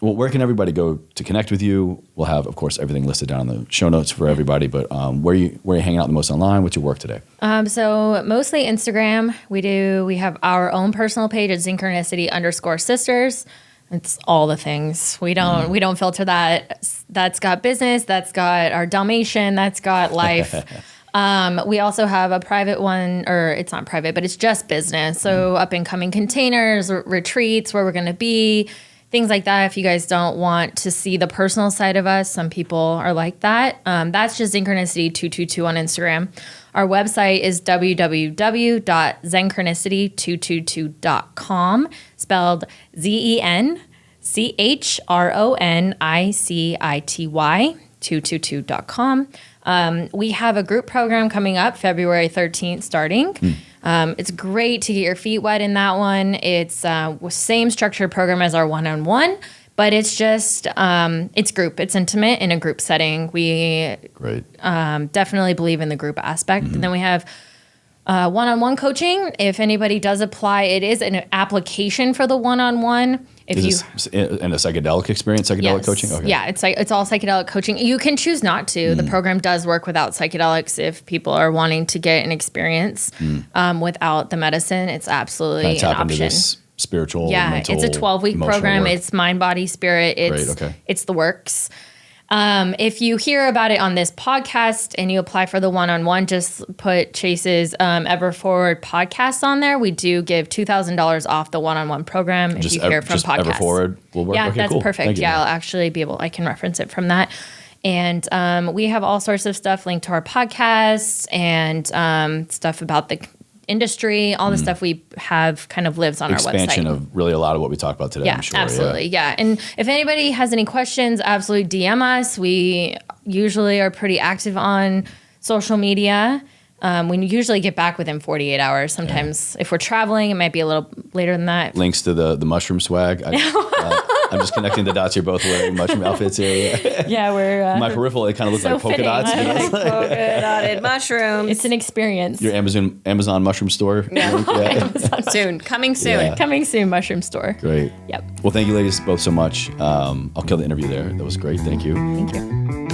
Well, where can everybody go to connect with you? We'll have, of course, everything listed down in the show notes for everybody, but where are you hanging out the most online? What's your work today? So mostly Instagram. We have our own personal page at Zenchronicity_Sisters. It's all the things. We don't filter that. That's got business. That's got our Dalmatian. That's got life. We also have a private one, or it's not private, but it's just business. So up and coming containers, retreats, where we're going to be, things like that. If you guys don't want to see the personal side of us, some people are like that. That's just Zenchronicity222 on Instagram. Our website is www.zenchronicity222.com, spelled Zenchronicity 222.com. We have a group program coming up February 13th starting. It's great to get your feet wet in that one. It's same structured program as our one-on-one, but it's just, it's group. It's intimate in a group setting. We definitely believe in the group aspect. And then we have one-on-one coaching. If anybody does apply, it is an application for the one-on-one. Is this in a psychedelic experience, psychedelic coaching? Okay. Yeah, it's all psychedelic coaching. You can choose not to. The program does work without psychedelics if people are wanting to get an experience without the medicine. It's absolutely an option. Into this spiritual, mental, it's a 12-week program. Work. It's mind, body, spirit. It's the works. If you hear about it on this podcast and you apply for the one-on-one, just put Chase's Ever Forward podcast on there. We do give $2,000 off the one-on-one program if you hear from podcasts. Ever Forward will work. Yeah, okay, that's cool. perfect. I'll actually I can reference it from that. And we have all sorts of stuff linked to our podcasts and stuff about the industry, all the stuff we have kind of lives on our website. Expansion of really a lot of what we talked about today, yeah, I'm sure. Absolutely. Yeah. And if anybody has any questions, absolutely DM us. We usually are pretty active on social media. We usually get back within 48 hours. Sometimes if we're traveling, it might be a little later than that. Links to the mushroom swag. I'm just connecting the dots. You're both wearing mushroom outfits here. Yeah, we're... my peripheral, it kind of looks like polka dots. Like polka dotted mushrooms. It's an experience. Your Amazon mushroom store. Yeah. Soon. Coming soon. Yeah. Coming soon, mushroom store. Great. Yep. Well, thank you ladies both so much. I'll kill the interview there. That was great. Thank you. Thank you.